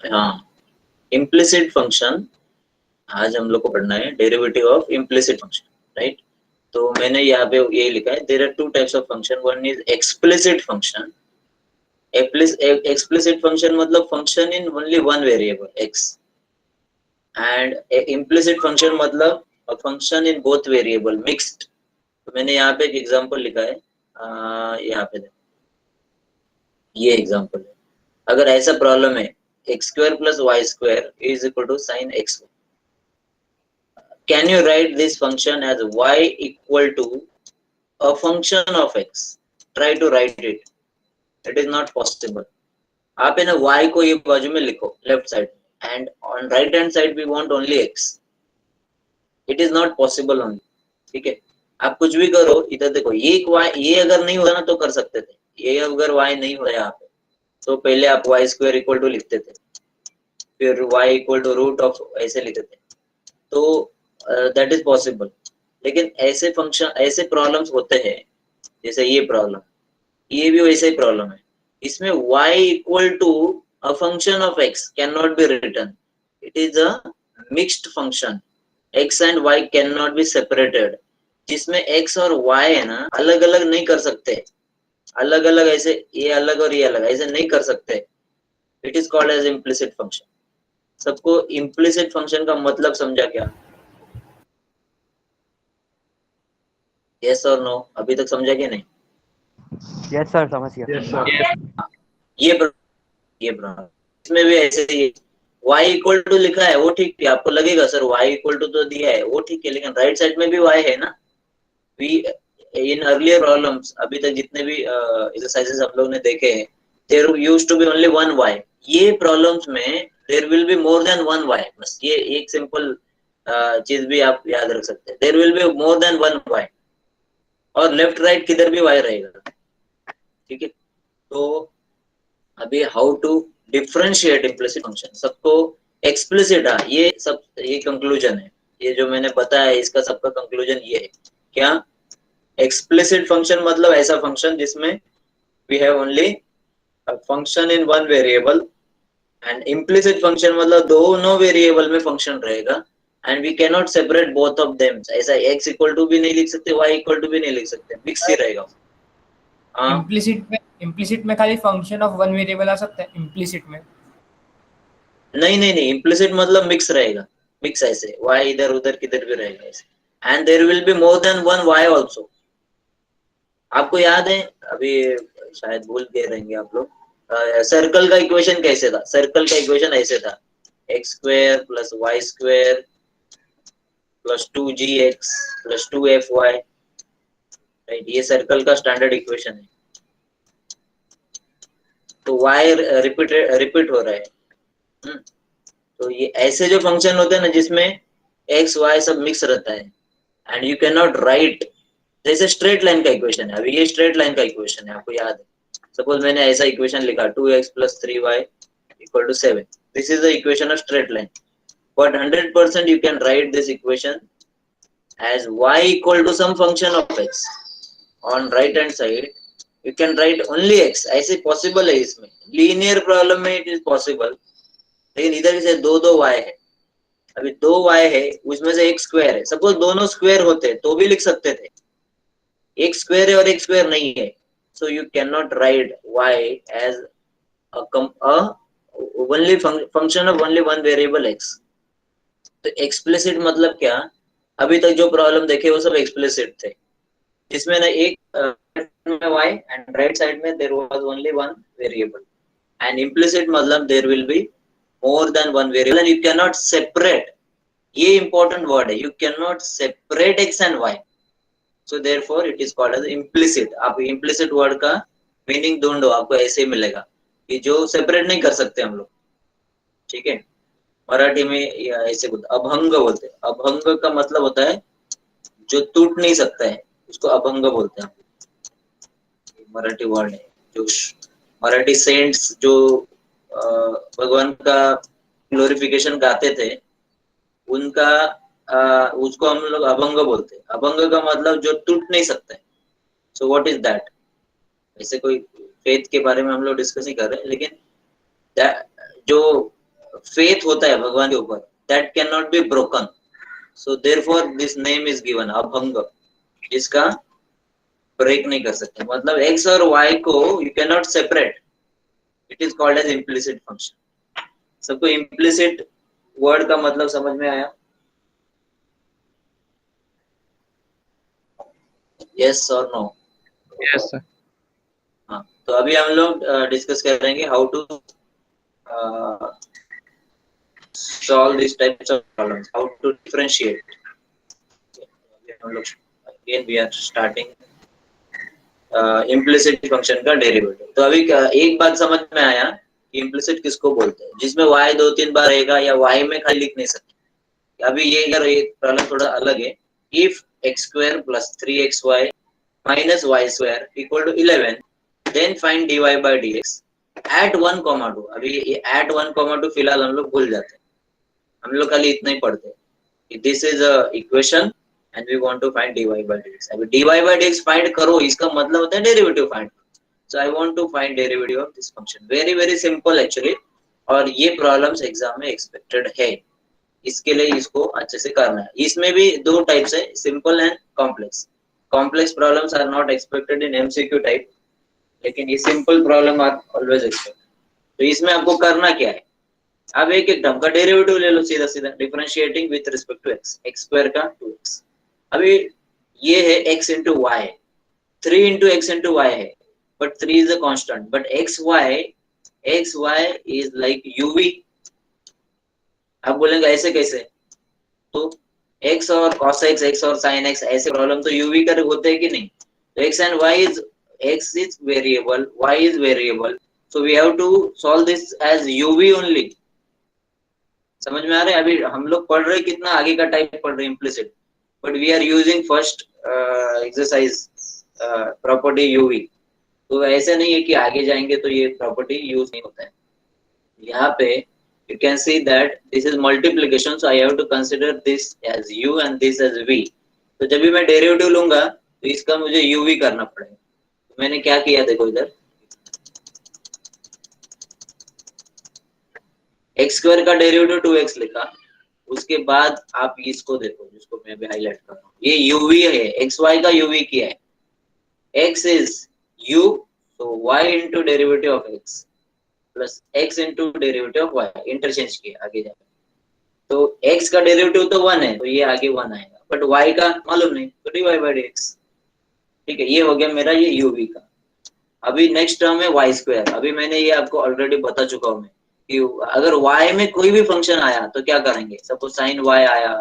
हाँ, implicit function आज हम लोग को पढ़ना है, derivative of implicit function, right. तो मैंने यहाँ पे ये लिखा है, there are two types of function, one is explicit function. Explicit function मतलब function in only one variable x, and implicit function मतलब function in both variable mixed. तो मैंने यहाँ पे एक एग्जांपल लिखा है, यहाँ पे ये एग्जांपल है। अगर ऐसा प्रॉब्लम है, x square plus y square is equal to sine x, can you write this function as y equal to a function of x? Try to write it. It is not possible. आप है ना y को ये बाजू में लिखो left side, and on right hand side we want only x. It is not possible only, ठीक है। आप कुछ भी करो, इधर देखो, ये अगर नहीं होगा ना तो कर सकते थे, ये अगर y नहीं हो रहा यहाँ पे तो पहले आप y स्क्वायर इक्वल टू लिखते थे, फिर y equal to root of ऐसे लिखते थे, तो दैट इज पॉसिबल। लेकिन ऐसे फंक्शन, ऐसे प्रॉब्लम्स होते हैं, जैसे ये प्रॉब्लम, ये भी वैसे ही प्रॉब्लम है। इसमें y equal to a function of x can not be written, it is a mixed function, x and y can not be separated. जिसमें x और y है ना, अलग अलग नहीं कर सकते, अलग अलग ऐसे, ये अलग और ये अलग ऐसे नहीं कर सकते। It is called as implicit function. सबको इम्प्लिसिट फंक्शन का मतलब समझा क्या? यस और नो? अभी तक समझा क्या नहीं? यस सर, समझ गया। Yes sir. ये प्रॉब्लम इसमें भी ऐसे ही, y इक्वल टू लिखा है वो ठीक है, आपको लगेगा सर y इक्वल टू तो दिया है वो ठीक है, लेकिन राइट साइड में भी y है ना। वी इन अर्लियर प्रॉब्लम्स, अभी तक जितने भी एक्सरसाइजेस हम लोग ने देखे हैं, there used to be only one y। ये प्रॉब्लम्स में there will be more than one y। बस ये एक सिंपल चीज भी आप याद रख सकते हैं, there will be more than one y, और लेफ्ट राइट किधर भी y रहेगा, ठीक है। तो अभी how to differentiate implicit function, सबको एक्सप्लिसिट, ये सब, ये कंक्लूजन है, ये जो मैंने बताया इसका सबका कंक्लूजन ये है क्या? एक्सप्लिसिट फंक्शन मतलब ऐसा फंक्शन जिसमें we have only function in one variable, and implicit function मतलब दोनों वेरिएबल में फंक्शन रहेगा, and we can not separate both of them. ऐसा x इक्वल टू भी नहीं लिख सकते, y इक्वल टू भी नहीं लिख सकते, मिक्स ही रहेगा। इम्प्लिसिट में खाली फंक्शन ऑफ वन वेरिएबल आ सकता है इम्प्लिसिट में? नहीं, इम्प्लिसिट मतलब मिक्स रहेगा, मिक्स ऐसे y इधर उधर किधर भी रहेगा ऐसे, and there will be more than one y also. आपको याद है, अभी शायद भूल गए रहेंगे आप लोग, सर्कल का इक्वेशन कैसे था? सर्कल का इक्वेशन ऐसे था, x square plus y square plus 2gx plus 2fy, right. ये सर्कल का स्टैंडर्ड इक्वेशन है। तो y रिपीट हो रहा है। तो ये ऐसे जो फंक्शन होते हैं ना जिसमें एक्स वाई सब मिक्स रहता है, and you can not right, जैसे स्ट्रेट लाइन का इक्वेशन है, अभी ये स्ट्रेट लाइन का इक्वेशन है, आपको याद है। सपोज मैंने ऐसा इक्वेशन लिखा 2x plus 3y equal to 7, this is the equation of straight line, but 100% you can write this equation as y equal to some function of x. On right hand side you can write only x, ऐसे possible है इसमें, linear problem में it is possible, लेकिन इधर से दो y है, अभी 2y है, उसमें से एक स्क्वायर है, सपोज दोनों स्क्वायर होते तो भी लिख सकते थे, एक स्क्वायर है और एक स्क्वायर नहीं है, so you cannot write y as a only function of only one variable x. तो एक्सप्लिसिट मतलब क्या? अभी तक जो प्रॉब्लम देखे वो सब एक्सप्लिसिट थे, जिसमें ना एक में y एंड राइट साइड में there was only one variable, and implicit मतलब there will be more than one variable and you can not separate, ये इंपॉर्टेंट वर्ड है, you can not separate x and y, so therefore it is called as implicit. आप implicit word का meaning ढूंढो, आपको ऐसे ही मिलेगा कि जो सेपरेट नहीं कर सकते हम लोग, ठीक है। मराठी में ऐसे बोलते, अभंग बोलते हैं, अभंग का मतलब होता है जो टूट नहीं सकता है, उसको अभंग बोलते हैं। मराठी वर्ड है, जो मराठी सेंट्स जो भगवान का ग्लोरिफिकेशन गाते थे, उनका उसको हम लोग अभंग बोलते हैं। अभंग का मतलब जो टूट नहीं सकता है। So what is that? ऐसे कोई फेथ के बारे में हम लोग डिस्कस नहीं कर रहे, लेकिन जो फेथ होता है भगवान के ऊपर, that can not be broken, so therefore this name is given abhang, जिसका ब्रेक नहीं कर सकते। मतलब x और y को you can not separate, it is called as implicit function. सबको इम्प्लिसिट वर्ड का मतलब समझ में आया? यस और नो? Yes sir. हाँ, तो अभी हम लोग डिस्कस करेंगे how to solve these types of problems, how to differentiate. हम लोग again we are starting implicit function का डेरिवेटिव। तो अभी एक बात समझ में आया कि implicit किसको बोलते हैं, जिसमें y 2-3 बार रहेगा या y में खाली लिख नहीं सकते। अभी ये यार ये प्रॉब्लम थोड़ा अलग है। if x square plus 3xy minus y square equal to 11, then find dy by dx at 1,2। अभी ये at 1,2 फिलहाल हम लोग भूल जाते हैं, हम लोग खाली इतना ही पढ़ते हैं। This is a equation and we want to find dy by dx। अभी dy by dx फाइंड करो, इसका मतलब होता है derivative find. So I want to find derivative of this function. Very very simple actually, और ये problems exam में expected है, इसके लिए इसको अच्छे से करना है। इसमें भी दो टाइप्स है, simple and complex. Complex problems are not expected in MCQ type, लेकिन ये simple problem are always expected. तो इसमें आपको करना क्या है, अब एक एक टर्म का डेरिवेटिव ले लो सीधा सीधा, differentiating with respect to x, x square का 2x। अभी ये है x इंटू वाई, 3 इंटू x इंटू वाई है, but 3 is a constant, but x y is like uv। आप बोलेंगे ऐसे कैसे, तो x और cos x और sin x ऐसे प्रॉब्लम तो uv का होते हैं कि नहीं? तो x and y is, x is variable, y is variable, so we have to solve this as uv only। समझ में आ रहा है? अभी हम लोग पढ़ रहे कितना आगे का टाइप पढ़ रहे implicit, but we are using first exercise property UV. तो ऐसे नहीं है कि आगे जाएंगे तो ये प्रॉपर्टी यूज नहीं होता है। यहाँ पे you can see that this is multiplication, so I have to consider this as u and this as v। तो जब भी मैं डेरिवेटिव लूंगा तो इसका मुझे uv करना पड़ेगा। तो मैंने क्या किया, देखो इधर एक्स स्क्वायर का डेरिवेटिव 2x लिखा, उसके बाद आप इसको देखो जिसको मैं अभी हाईलाइट कर रहा हूँ, ये uv है, xy का uv किया है। x is u, so y into derivative of x plus x into derivative of y, interchange किया आगे जाकर। तो x का डेरिवेटिव तो 1 है, तो ये आगे 1 आएगा, बट y का मालूम नहीं, तो dy by dx। ठीक है, ये हो गया मेरा ये uv का। अभी नेक्स्ट टर्म है y स्क्वायर। अभी मैंने ये आपको ऑलरेडी बता चुका हूँ मैं कि अगर y में कोई भी फंक्शन आया तो क्या करेंगे। सपोज साइन y आया,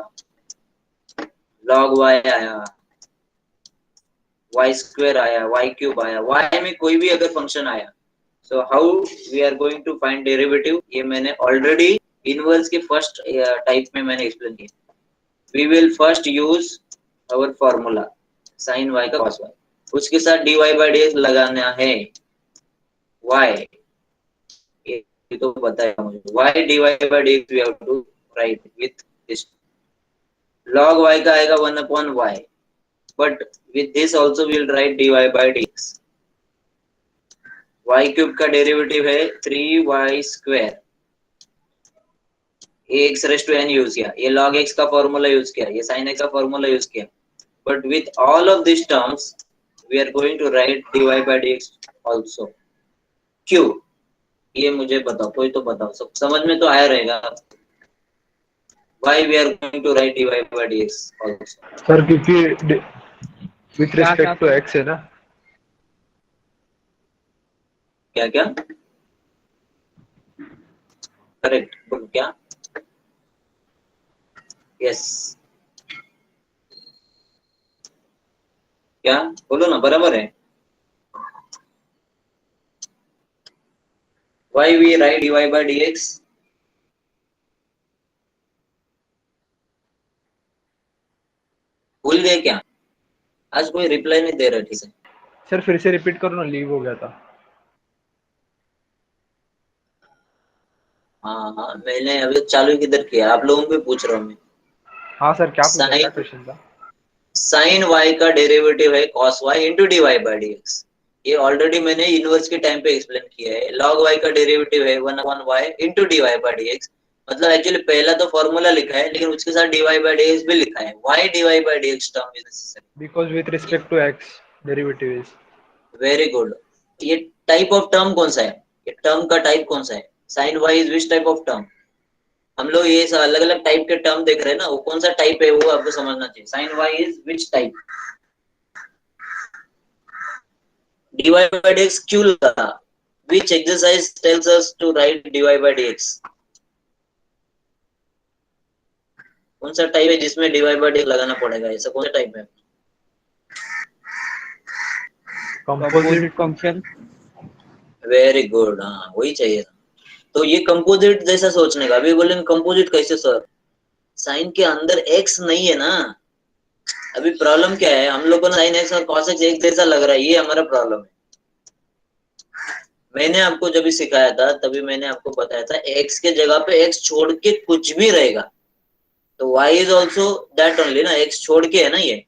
लॉग y आया, y स्क्वायर आया, y क्यूब आया, y में कोई भी अगर फंक्शन आया, so how we are going to find derivative, ये मैंने ऑलरेडी इनवर्स के फर्स्ट टाइप में मैंने एक्सप्लेन किया। We will first use our formula sine y का cos y, उसके साथ dy by dx लगाना है। y ये तो पता है मुझे, y dy by dx we have to write with this, log y का आएगा 1 upon y, but with this also we will write dy by dx। y cube का डेरिवेटिव है 3y स्क्वायर, ये x raise to n use किया, ये log x का formula use किया, ये sin x का फॉर्मूला यूज किया, but with all of these terms we are going to write dy by dx also। क्यों, ये मुझे बताओ, कोई तो बताओ, सब समझ में तो आया रहेगा। Why we are going to write dy by dx also? Sir क्योंकि विथ रिस्पेक्ट टू x है ना। क्या क्या करेक्ट बोलो, क्या यस क्या बोलो ना, बराबर है। Why we write dy by dx? भूल गए क्या? आज कोई रिप्लाई नहीं दे रहा ठीक से। सर फिर से रिपीट करो ना, लीव हो गया था। हाँ मैंने अभी चालू किधर किया, आप लोगों को पूछ रहा हूँ मैं। हाँ सर, क्या पूछा, क्या क्वेश्चन था? साइन y का डेरिवेटिव है cos y into dy by dx। ये ऑलरेडी मैंने इनवर्स के टाइम पे एक्सप्लेन किया है। log y का डेरिवेटिव है 1 upon y into dy by dx, मतलब एक्चुअली पहला तो फॉर्मूला लिखा है लेकिन उसके साथ dy by dx भी लिखा है. Why dy by dx term is necessary? Because with respect to x, derivative is. Very good. ये टाइप ऑफ टर्म कौन सा है? ये टर्म का टाइप कौन सा है? Sine y is which type of term? हम लोग ये अलग अलग टाइप के टर्म देख रहे हैं ना, वो कौन सा टाइप है वो आपको समझना चाहिए. Sine y is which type? dy by dx क्यों लगा? Which exercise tells us to write dy by dx? कौन सा टाइप है जिसमें dy by dx लगाना पड़ेगा? ऐसा कौन सा टाइप है? Composite. फंक्शन. Very good. हाँ वही चाहिए था. तो ये कंपोजिट जैसा सोचने का. अभी बोलेंगे कंपोजिट कैसे सर? साइन के अंदर एक्स नहीं है ना. अभी प्रॉब्लम क्या है, हम लोग को साइन एक्स और कॉस एक्स एक जैसा लग रहा है, ये हमारा प्रॉब्लम है. मैंने आपको जब भी सिखाया था तभी मैंने आपको बताया था एक्स के जगह पे एक्स छोड़ के कुछ भी रहेगा तो y is also that only ना. एक्स छोड़ के है ना ये.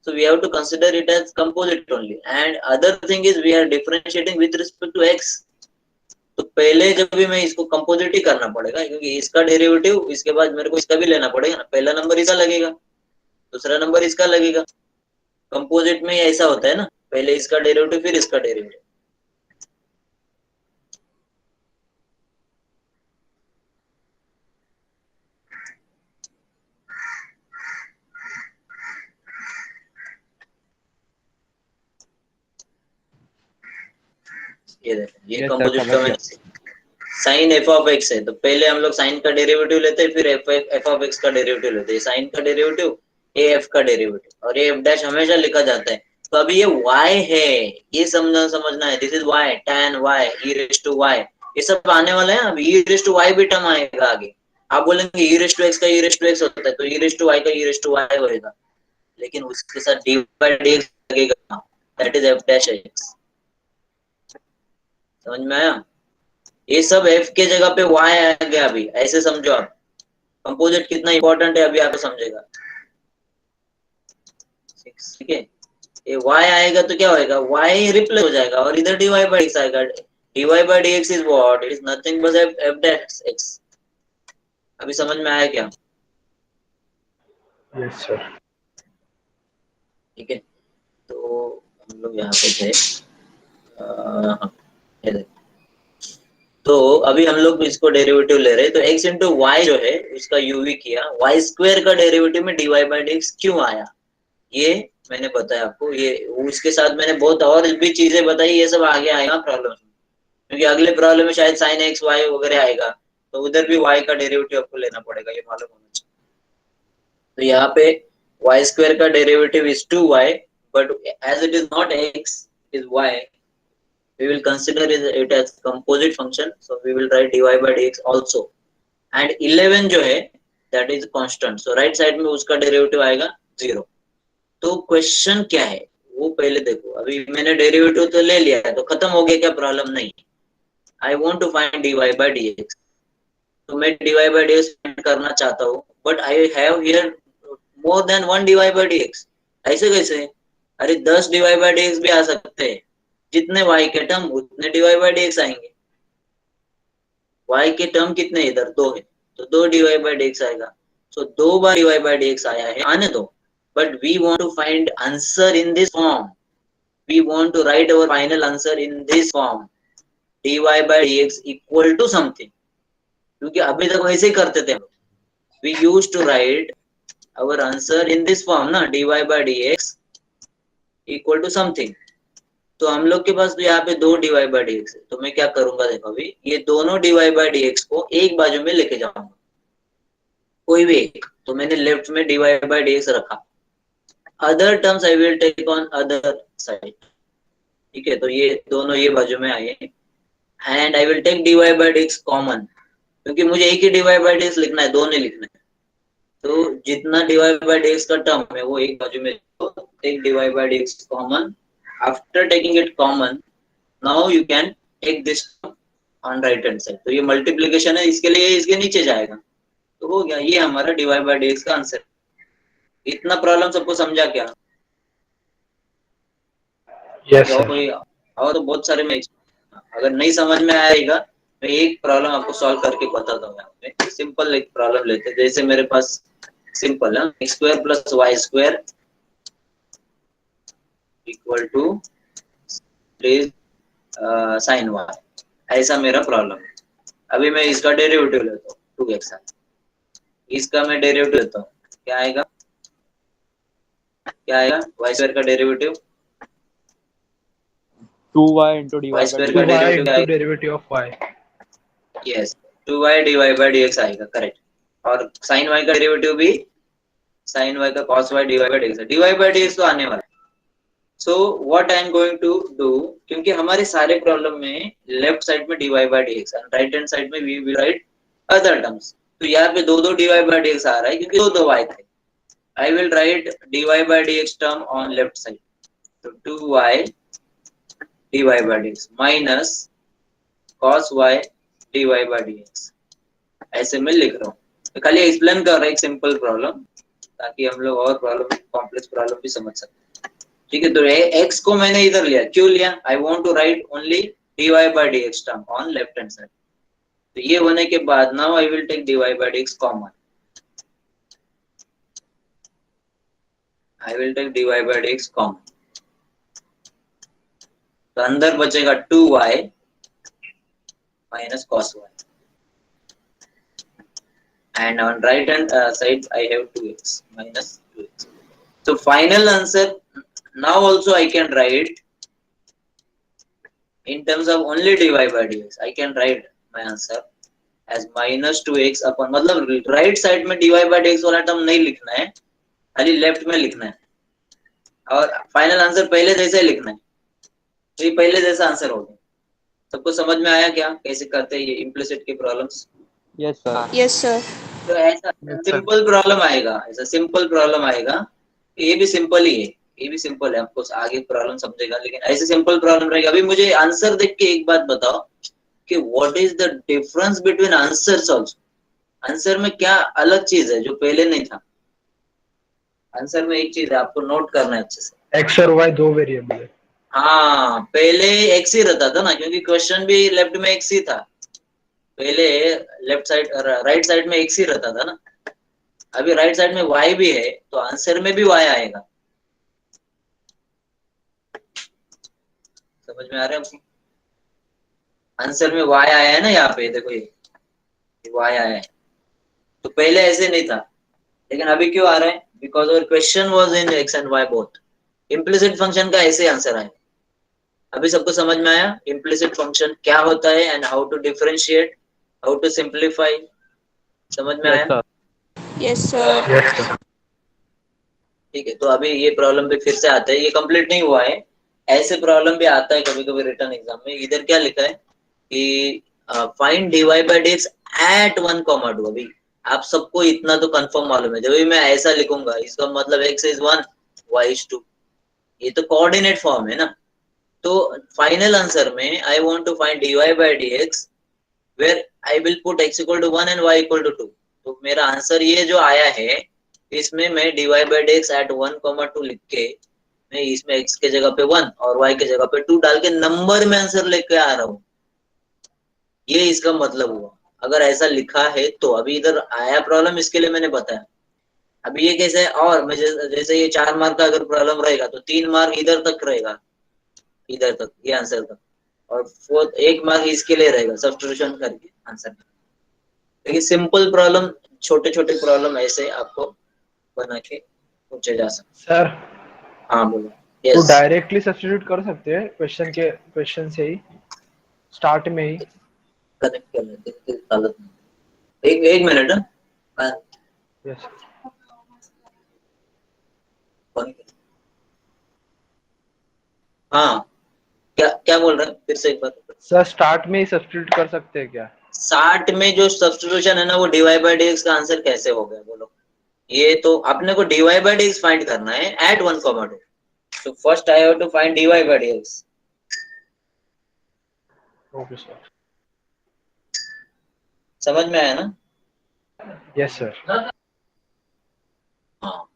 So we have to consider it as composite only. And other thing is we are differentiating with respect to x. तो पहले जब भी मैं इसको कंपोजिट ही करना पड़ेगा क्योंकि इसका डेरिवेटिव इसके बाद मेरे को इसका भी लेना पड़ेगा ना. पहला नंबर इसका लगेगा, दूसरा नंबर इसका लगेगा. कंपोजिट में ऐसा होता है ना, पहले इसका डेरिवेटिव फिर इसका डेरिवेटिव. ये देखें, ये Yes, sir, कंपोजिट समझ का गया. साइन एफ ऑफ एक्स है तो पहले हम लोग साइन का डेरिवेटिव लेते हैं फिर एफ ऑफ एक्स का डेरिवेटिव लेते हैं. साइन का डेरिवेटिव ए एफ का डेरिवेटिव और ए एफ डैश हमेशा लिखा जाता है. तो अभी ये y है, ये समझना है. This is y tan y e raise to y. ये सब आने वाला है. अब e रेस टू y भी टर्म आएगा आगे. आप बोलेंगे e रेस टू x का e रेस टू x होता है तो e रेस टू y का e रेस टू y होएगा लेकिन उसके साथ dy by dx लगेगा. That is f dash x. समझ में आया? ये सब f के जगह पे y आ गया. अभी ऐसे समझो आप कंपोजिट कितना इंपॉर्टेंट है अभी आपको समझेगा. ठीक है, ये y आएगा तो क्या होएगा, y रिप्लेस हो जाएगा और इधर dy by dx आएगा. dy by dx is what? It is nothing but f dash x. अभी समझ में आया क्या? Yes, sir. ठीक है, तो हम लोग यहाँ पे थे. ये देखो. तो अभी हम लोग इसको डेरिवेटिव ले रहे हैं तो x इंटू वाई जो है उसका uv किया. y स्क्वायर का डेरिवेटिव में dy by dx क्यों आया ये मैंने बताया आपको. ये उसके साथ मैंने बहुत और भी चीजें बताई. ये सब आगे आएगा प्रॉब्लम में क्योंकि अगले प्रॉब्लम में शायद साइन एक्स वाई वगैरह आएगा तो उधर भी y का डेरिवेटिव आपको लेना पड़ेगा, ये मालूम होना चाहिए. तो यहाँ पे y स्क्वायर का derivative is 2y but as it is not x is y. We will consider it as composite function, so we will write dy by dx also. And 11 जो है that is constant, so right side में उसका derivative आएगा 0. तो question क्या है वो पहले देखो. अभी मैंने डेरिवेटिव तो ले लिया है तो खत्म हो गया क्या? प्रॉब्लम नहीं. I want to find dy by dx. तो मैं dy by dx करना चाहता हूँ but I have here more than one dy by dx. ऐसे कैसे? अरे 10 dy by dx भी आ सकते हैं. जितने y के टर्म उतने dy by dx आएंगे. y के टर्म कितने इधर 2 है तो 2 dy by dx आएगा. सो 2 बार dy by dx आया है, आने दो. But we want to find answer in this form. We want to write our final answer in this form dy by dx equal to something. क्योंकि अभी तक वैसे ही करते थे हम लोग. We used to write our answer in this form ना, dy by dx equal to something. तो हम लोग के पास तो यहाँ पे 2 dy by dx है तो मैं क्या करूंगा देखो. अभी ये दोनों dy by dx को एक बाजू में लेके जाऊंगा कोई भी एक. तो मैंने लेफ्ट में dy by dx रखा. Other terms I will take on other side. ठीक है, तो ये दोनों ये बाजू में आए and I will take dy by dx common क्योंकि मुझे एक ही dy by dx लिखना है, दो नहीं लिखना है. तो जितना dy by dx का टर्म है वो एक बाजू में take dy by dx common. After taking it common, now you can take this on right hand side. तो ये मल्टीप्लिकेशन है, इसके लिए इसके नीचे जाएगा तो हो गया. ये हमारा dy by dx का आंसर. इतना प्रॉब्लम सबको समझा क्या? Yes, और sir. कोई और तो बहुत सारे में अगर नहीं समझ में आएगा मैं एक प्रॉब्लम आपको सॉल्व करके बताता हूँ यहाँ पे। सिंपल एक प्रॉब्लम लेते हैं, जैसे मेरे पास सिंपल है x square plus y square equal to please sine y, ऐसा मेरा प्रॉब्लम है। अभी मैं इसका डेरिवेटिव लेता हूँ 2x, इसका मैं डेरिवेटिव लेता हूँ, क्या आएगा, क्या आएगा, वाई स्क्वायर का derivative 2y into dy y by square का dx. 2y डेरिवेटिव क्या into आएगा, derivative of y. Yes 2y dy by dx आएगा, करेक्ट। और साइन y का डेरिवेटिव भी साइन y का cos y dy by dx, dy by dx तो आने वाला है। So what I am going to do, क्योंकि हमारे सारे प्रॉब्लम में लेफ्ट साइड में dy by dx और राइट हैंड साइड में we will write other terms, तो यहाँ पे दो दो dy by dx आ रहा है क्योंकि दो दो y थे। I will write dy by dx term on left side, so 2y dy by dx minus cos y dy by dx, ऐसे मैं लिख रहा हूँ। तो खाली एक्सप्लेन कर रहा है एक सिंपल प्रॉब्लम, ताकि हम लोग और प्रॉब्लम कॉम्प्लेक्स प्रॉब्लम भी समझ सकते हैं। ठीक है, तो x को मैंने इधर लिया, क्यों लिया, I want to write only dy by dx term on left hand side। तो ये होने के बाद now I will take dy by dx common, I will take dy by dx common, तो अंदर बचेगा 2y minus cos y, and on right hand side I have 2x minus 2x. So final answer now also I can write in terms of only dy by dx. I can write my answer as minus 2x upon, मतलब right side में dy by dx वाला term नहीं लिखना है, खाली left में लिखना है, और फाइनल आंसर पहले जैसा ही लिखना है। तो ये पहले जैसा आंसर हो गया। सबको समझ में आया क्या कैसे करते हैं ये इम्प्लिसिट के problems? Yes sir. Yes, sir. तो ऐसा Yes, sir. सिंपल प्रॉब्लम आएगा, ऐसा सिंपल प्रॉब्लम आएगा, ये भी सिंपल ही है, ये भी सिंपल है, आपको आगे प्रॉब्लम समझेगा, लेकिन ऐसे सिंपल प्रॉब्लम रहेगा। अभी मुझे आंसर देख के एक बात बताओ कि what is the difference between answers also, answer में क्या अलग चीज है जो पहले नहीं था? आंसर में एक चीज है, आपको नोट करना है अच्छे से। x और y दो वेरिएबल है। हाँ, पहले एक्स ही रहता था ना, क्योंकि क्वेश्चन भी लेफ्ट में एक्स ही था, पहले लेफ्ट साइड राइट साइड में एक्स ही रहता था ना, अभी राइट साइड में y भी है, तो आंसर में भी y आएगा। समझ में आ रहा है आपको? आंसर में y आया है ना, यहाँ पे देखो ये y आया है, तो पहले ऐसे नहीं था, लेकिन अभी क्यों आ रहा है? Because our question was in x and y both. Implicit function का ऐसे आंसर आए। अभी सबको समझ में आया इम्प्लिसिट फंक्शन क्या होता है and how to differentiate, how to simplify? समझ में Yes आया? sir. Yes, sir. Yes, sir. ठीक है, तो अभी ये प्रॉब्लम पे फिर से आता है, ये कंप्लीट नहीं हुआ है, ऐसे प्रॉब्लम भी आता है कभी कभी रिटर्न एग्जाम में। इधर क्या लिखा है कि find dy by dx at 1, 2। अभी आप सबको इतना तो कंफर्म मालूम है, जब भी मैं ऐसा लिखूंगा इसका मतलब x is 1 y is 2, ये तो कोऑर्डिनेट फॉर्म है ना। तो फाइनल आंसर में I want to find dy by dx where I will put x equal to 1 and y equal to 2। तो मेरा आंसर ये जो आया है, इसमें मैं dy by dx एट 1, 2 लिख के मैं इसमें x के जगह पे 1 और y के जगह पे 2 डाल के नंबर में आंसर लेके आ रहा हूँ, ये इसका मतलब हुआ। अगर ऐसा लिखा है तो अभी इधर आया प्रॉब्लम, इसके लिए मैंने बताया। अभी ये कैसे है, और मैं जैसे ये 4 मार्क का अगर प्रॉब्लम रहेगा तो 3 मार्क इधर तक रहेगा, इधर तक ये आंसर तक, और 1 मार्क इसके लिए रहेगा सब्स्टिट्यूशन करके आंसर। देखिए सिंपल प्रॉब्लम, छोटे छोटे प्रॉब्लम ऐसे आपको बना के पूछे जा सकते। सर हाँ बोलो। तो यस, डायरेक्टली सब्स्टिट्यूट कर सकते हैं क्वेश्चन से ही स्टार्ट में ही। कनेक्ट कर लेते हैं, हालत में एक एक मिनट। हाँ, यस कौन? हाँ, क्या क्या बोल रहे हैं फिर से एक बार? सर, स्टार्ट में ही सब्स्टिट्यूट कर सकते हैं क्या? 60 में जो सब्स्टिट्यूशन है ना, वो dy by dx का आंसर कैसे हो गया बोलो? ये तो अपने को dy by dx फाइंड करना है एट 1, 2। तो first I have to find dy by dx। Okay sir. समझ में आया ना? Yes sir. हाँ,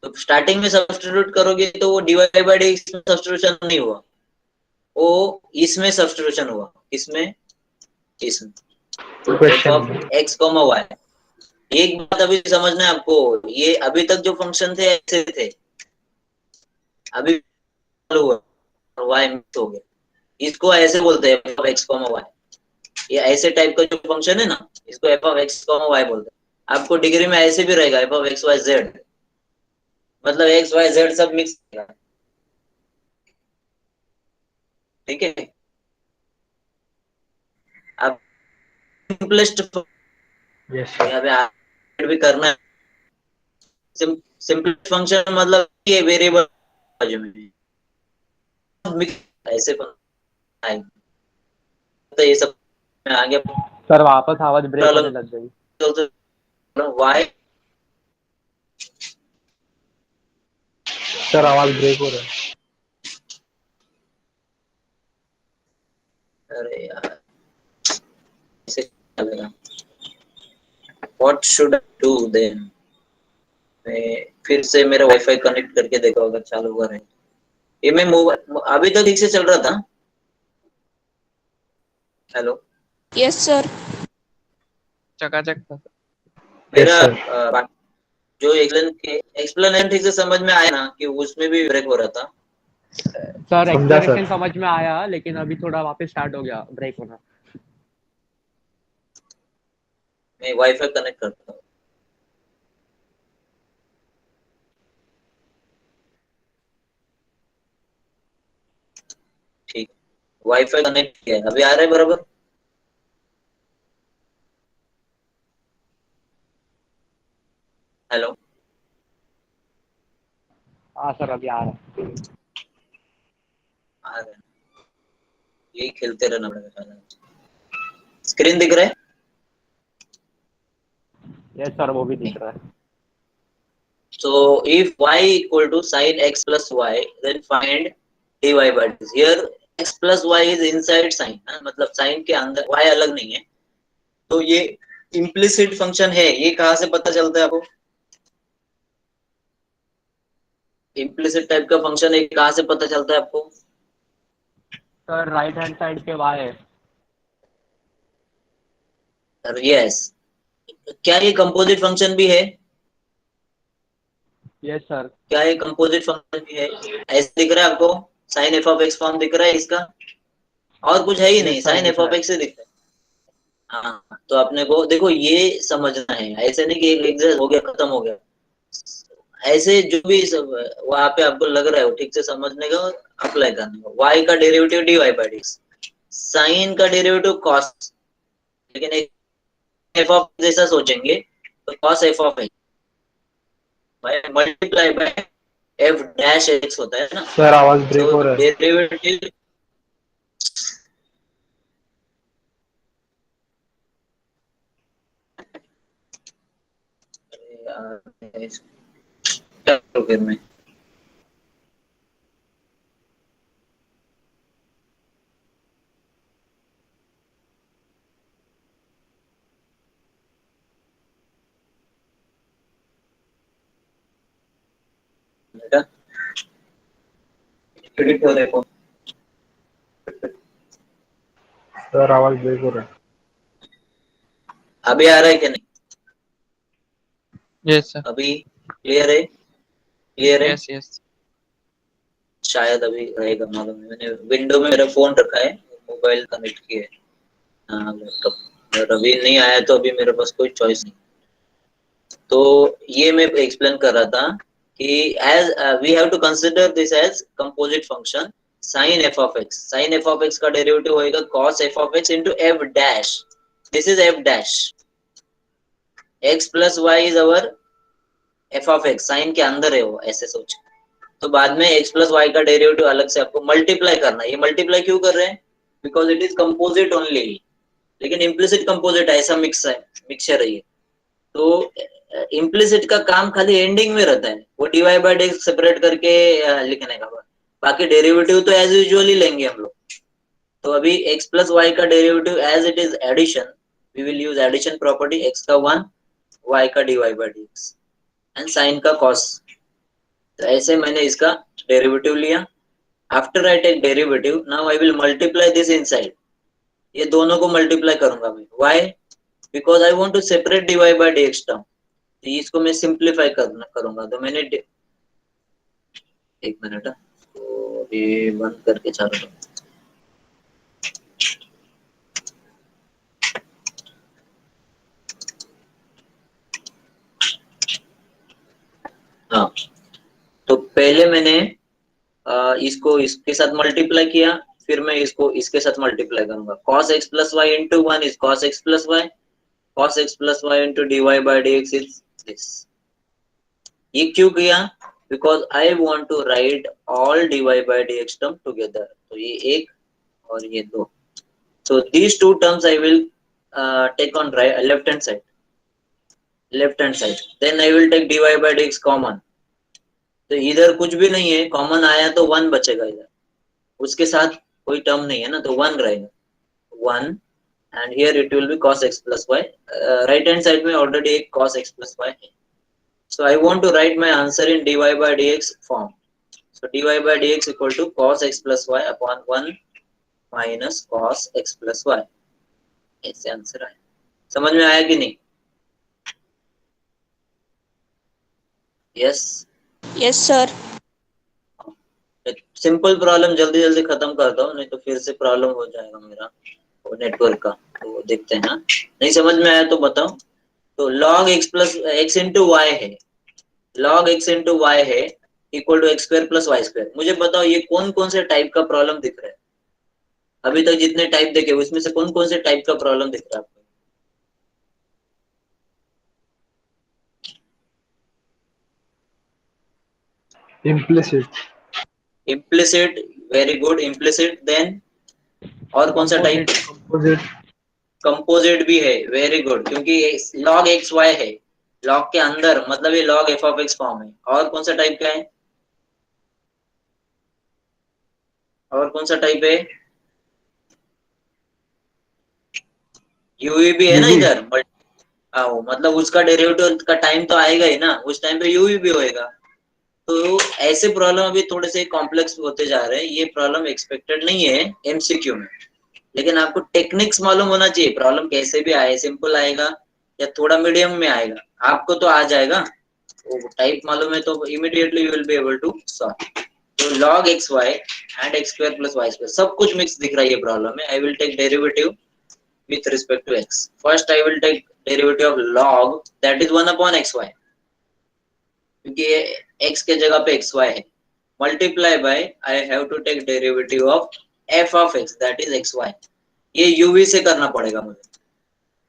तो स्टार्टिंग में सब्स्टिट्यूट करोगे तो वो dy by dx में सब्स्टिट्यूशन नहीं हुआ, वो इसमें सब्स्टिट्यूशन हुआ। इसमें इसमें f question of x comma y. एक बात अभी समझना है आपको, ये अभी तक जो फंक्शन थे ऐसे थे, अभी चालू हुआ और वाई मिक्स हो गया, इसको ऐसे बोलते हैं f of x comma y. ये ऐसे टाइप का जो फंक्शन है ना, इसको f of x comma y बोलते हैं। आपको डिग्री में ऐसे भी रहेगा f of x y z, मतलब एक्स वाई जेड सब मिक्स रहेगा, ठीक है। अब सिंपलेस्ट यस सर। यहाँ पे ऐड भी करना है। सिंपल फंक्शन मतलब ये वेरिएबल बाजू में मिक्स ऐसे आएंगे, तो ये सब में आगे सर वापस आवाज ब्रेक होने प्रॉब्लम लग गई। वाई। सर आवाज ब्रेक हो रहा है। अरे यार ऐसे चलेगा, what should I do then. मैं फिर से मेरा वाईफाई कनेक्ट करके देखा अगर चालू हुआ रहे। ये मैं मोबाइल अभी तक ठीक से चल रहा था। Hello, yes sir. चकाचक था। मेरा यस सर। जो एक्सप्लेनेशन ठीक से समझ में आया ना, कि उसमें भी ब्रेक हो रहा था। सर समझा एक्सप्लेनेशन सर। समझ में आया, लेकिन अभी थोड़ा वापस स्टार्ट हो गया ब्रेक होना। मैं वाईफाई कनेक्ट करता हूँ। ठीक, वाईफाई कनेक्ट किया है, अभी आ रहा है बराबर। हेलो, हाँ सर अभी आ रहा है। आ रहा है, यही खेलते रहना पड़ेगा। स्क्रीन दिख रहा है? यस सर वो भी दिख रहा है। So if y equal to sin x plus y, then find dy by dx. Here x plus y is inside sin, मतलब sin के अंदर, y अलग नहीं है। तो ये इम्प्लिसिट फंक्शन है, ये कहाँ से पता चलता है आपको? इम्प्लिसिट टाइप का फंक्शन है, कहाँ से पता चलता है आपको? सर राइट हैंड साइड के वाई है। यस, क्या ये कंपोजिट फंक्शन भी है? Yes sir. क्या ये कंपोजिट फंक्शन भी है? ऐसे दिख रहा है आपको? sin f of x form दिख रहा है इसका, और कुछ है ही नहीं, यस सर sin दिख f रहा of है। x से दिख रहा है। हाँ, तो अपने को देखो ये समझना है, ऐसे नहीं कि एक एग्जाम हो गया खत्म हो गया। ऐसे जो भी सब वहां पे आपको लग रहा है वो ठीक से समझने का और अप्लाई करने का। y का derivative dy by dx, sin का डेरिवेटिव cos, लेकिन एक f ऑफ जैसा सोचेंगे तो cos f of x multiply by f dash x होता है ना। सर आवाज ब्रेक सो हो रहा है। डेरिवेटिव फिर मैं क्रेडिट हो देखो। सर आवाज ब्रेक हो रहा है। अभी आ रहा है कि नहीं? Yes sir. अभी क्लियर है? क्लियर है? Yes yes. शायद अभी रहेगा, मालूम नहीं। मैंने विंडो में मेरा फोन रखा है, मोबाइल कनेक्ट किया है लैपटॉप, और अभी नहीं आया तो अभी मेरे पास कोई चॉइस नहीं। तो ये मैं एक्सप्लेन कर रहा था कि as we have to consider this as composite function sin f of x। sin f of x का डेरिवेटिव होएगा cos f of x into f dash, this is f dash। x plus y इज our f of x, sin के अंदर है वो, ऐसे सोच। तो बाद में x plus y का डेरिवेटिव अलग से आपको मल्टीप्लाई करना है। ये मल्टीप्लाई क्यों कर रहे हैं? Because it is composite only, लेकिन इम्प्लिसिट कंपोजिट ऐसा मिक्सचर है ये। तो इम्प्लिसिट का काम खाली एंडिंग में रहता है, वो dy बाय dx सेपरेट करके लिखने का। बाकी डेरिवेटिव तो एज यूजुअली लेंगे हम लोग। तो अभी x प्लस वाई का derivative as it is addition, we will use addition property, x का 1, y का dy by dx and sin का cos। तो ऐसे मैंने इसका डेरिवेटिव लिया। After I take derivative, now I will multiply this inside, ये दोनों को मल्टीप्लाई करूंगा मैं, why because I want to separate dy by dx term, तो इसको मैं सिंप्लीफाई करूंगा, तो मैंने एक मिनट, तो ये बंद करके चालू करूँ। हाँ, तो पहले मैंने इसको इसके साथ मल्टीप्लाई किया, फिर मैं इसको इसके साथ मल्टीप्लाई करूंगा। cos x plus y into one is cos x plus y, cos x plus y into dy by dx is this. ये क्यों किया? Because I want to write all dy by dx term together, तो ये एक और ये दो, so these two terms I will take on right left hand side, then I will take dy by dx common, तो इधर कुछ भी नहीं है, कॉमन आया तो वन बचेगा इधर, उसके साथ कोई टर्म नहीं है ना, तो वन रहेगा, one, and here it will be cos x plus y, right hand side में ऑलरेडी एक cos x प्लस वाई है, so I want to write my answer in dy by dx form, so dy by dx equal to cos x plus y upon 1 minus cos x plus y, ऐसे answer आया। समझ में आया कि नहीं? Yes yes sir. Simple problem जल्दी जल्दी खत्म करता हूँ, नहीं तो फिर से प्रॉब्लम हो जाएगा मेरा नेटवर्क का, तो देखते हैं ना। नहीं समझ में आया तो बताओ। तो log x plus x into Y है, log x इंटू वाई है equal to x square plus y square. मुझे बताओ ये कौन कौन से टाइप का प्रॉब्लम दिख रहा है? अभी तक जितने टाइप देखे उसमें से कौन कौन से टाइप का प्रॉब्लम दिख रहा है आपको? Implicit, very good, implicit. Then और कौन सा टाइप? कंपोजिट भी है, वेरी गुड, क्योंकि log एक्स वाई है, log के अंदर मतलब ये log f of x form है। और कौन सा टाइप का है? और कौन सा टाइप है? यूवी भी है ना इधर, बट मतलब उसका डेरिवेटिव का टाइम तो आएगा ही ना, उस टाइम पे यूवी भी होएगा। तो ऐसे प्रॉब्लम अभी थोड़े से कॉम्प्लेक्स होते जा रहे हैं, ये प्रॉब्लम एक्सपेक्टेड नहीं है एमसीक्यू में, लेकिन आपको टेक्निक्स मालूम होना चाहिए, प्रॉब्लम कैसे भी आए, सिंपल आएगा या थोड़ा मीडियम में आएगा, आपको तो आ जाएगा, वो टाइप मालूम है तो immediately you will be able to solve. तो log x y and x square plus y square सब कुछ मिक्स दिख रहा है ये प्रॉब्लम में। I will take derivative with respect to x. First I will take derivative of log that is 1 upon xy, क्योंकि ये x के जगह पे xy है, multiply by I have to take derivative of f of x that is xy। ये uv से करना पड़ेगा मुझे,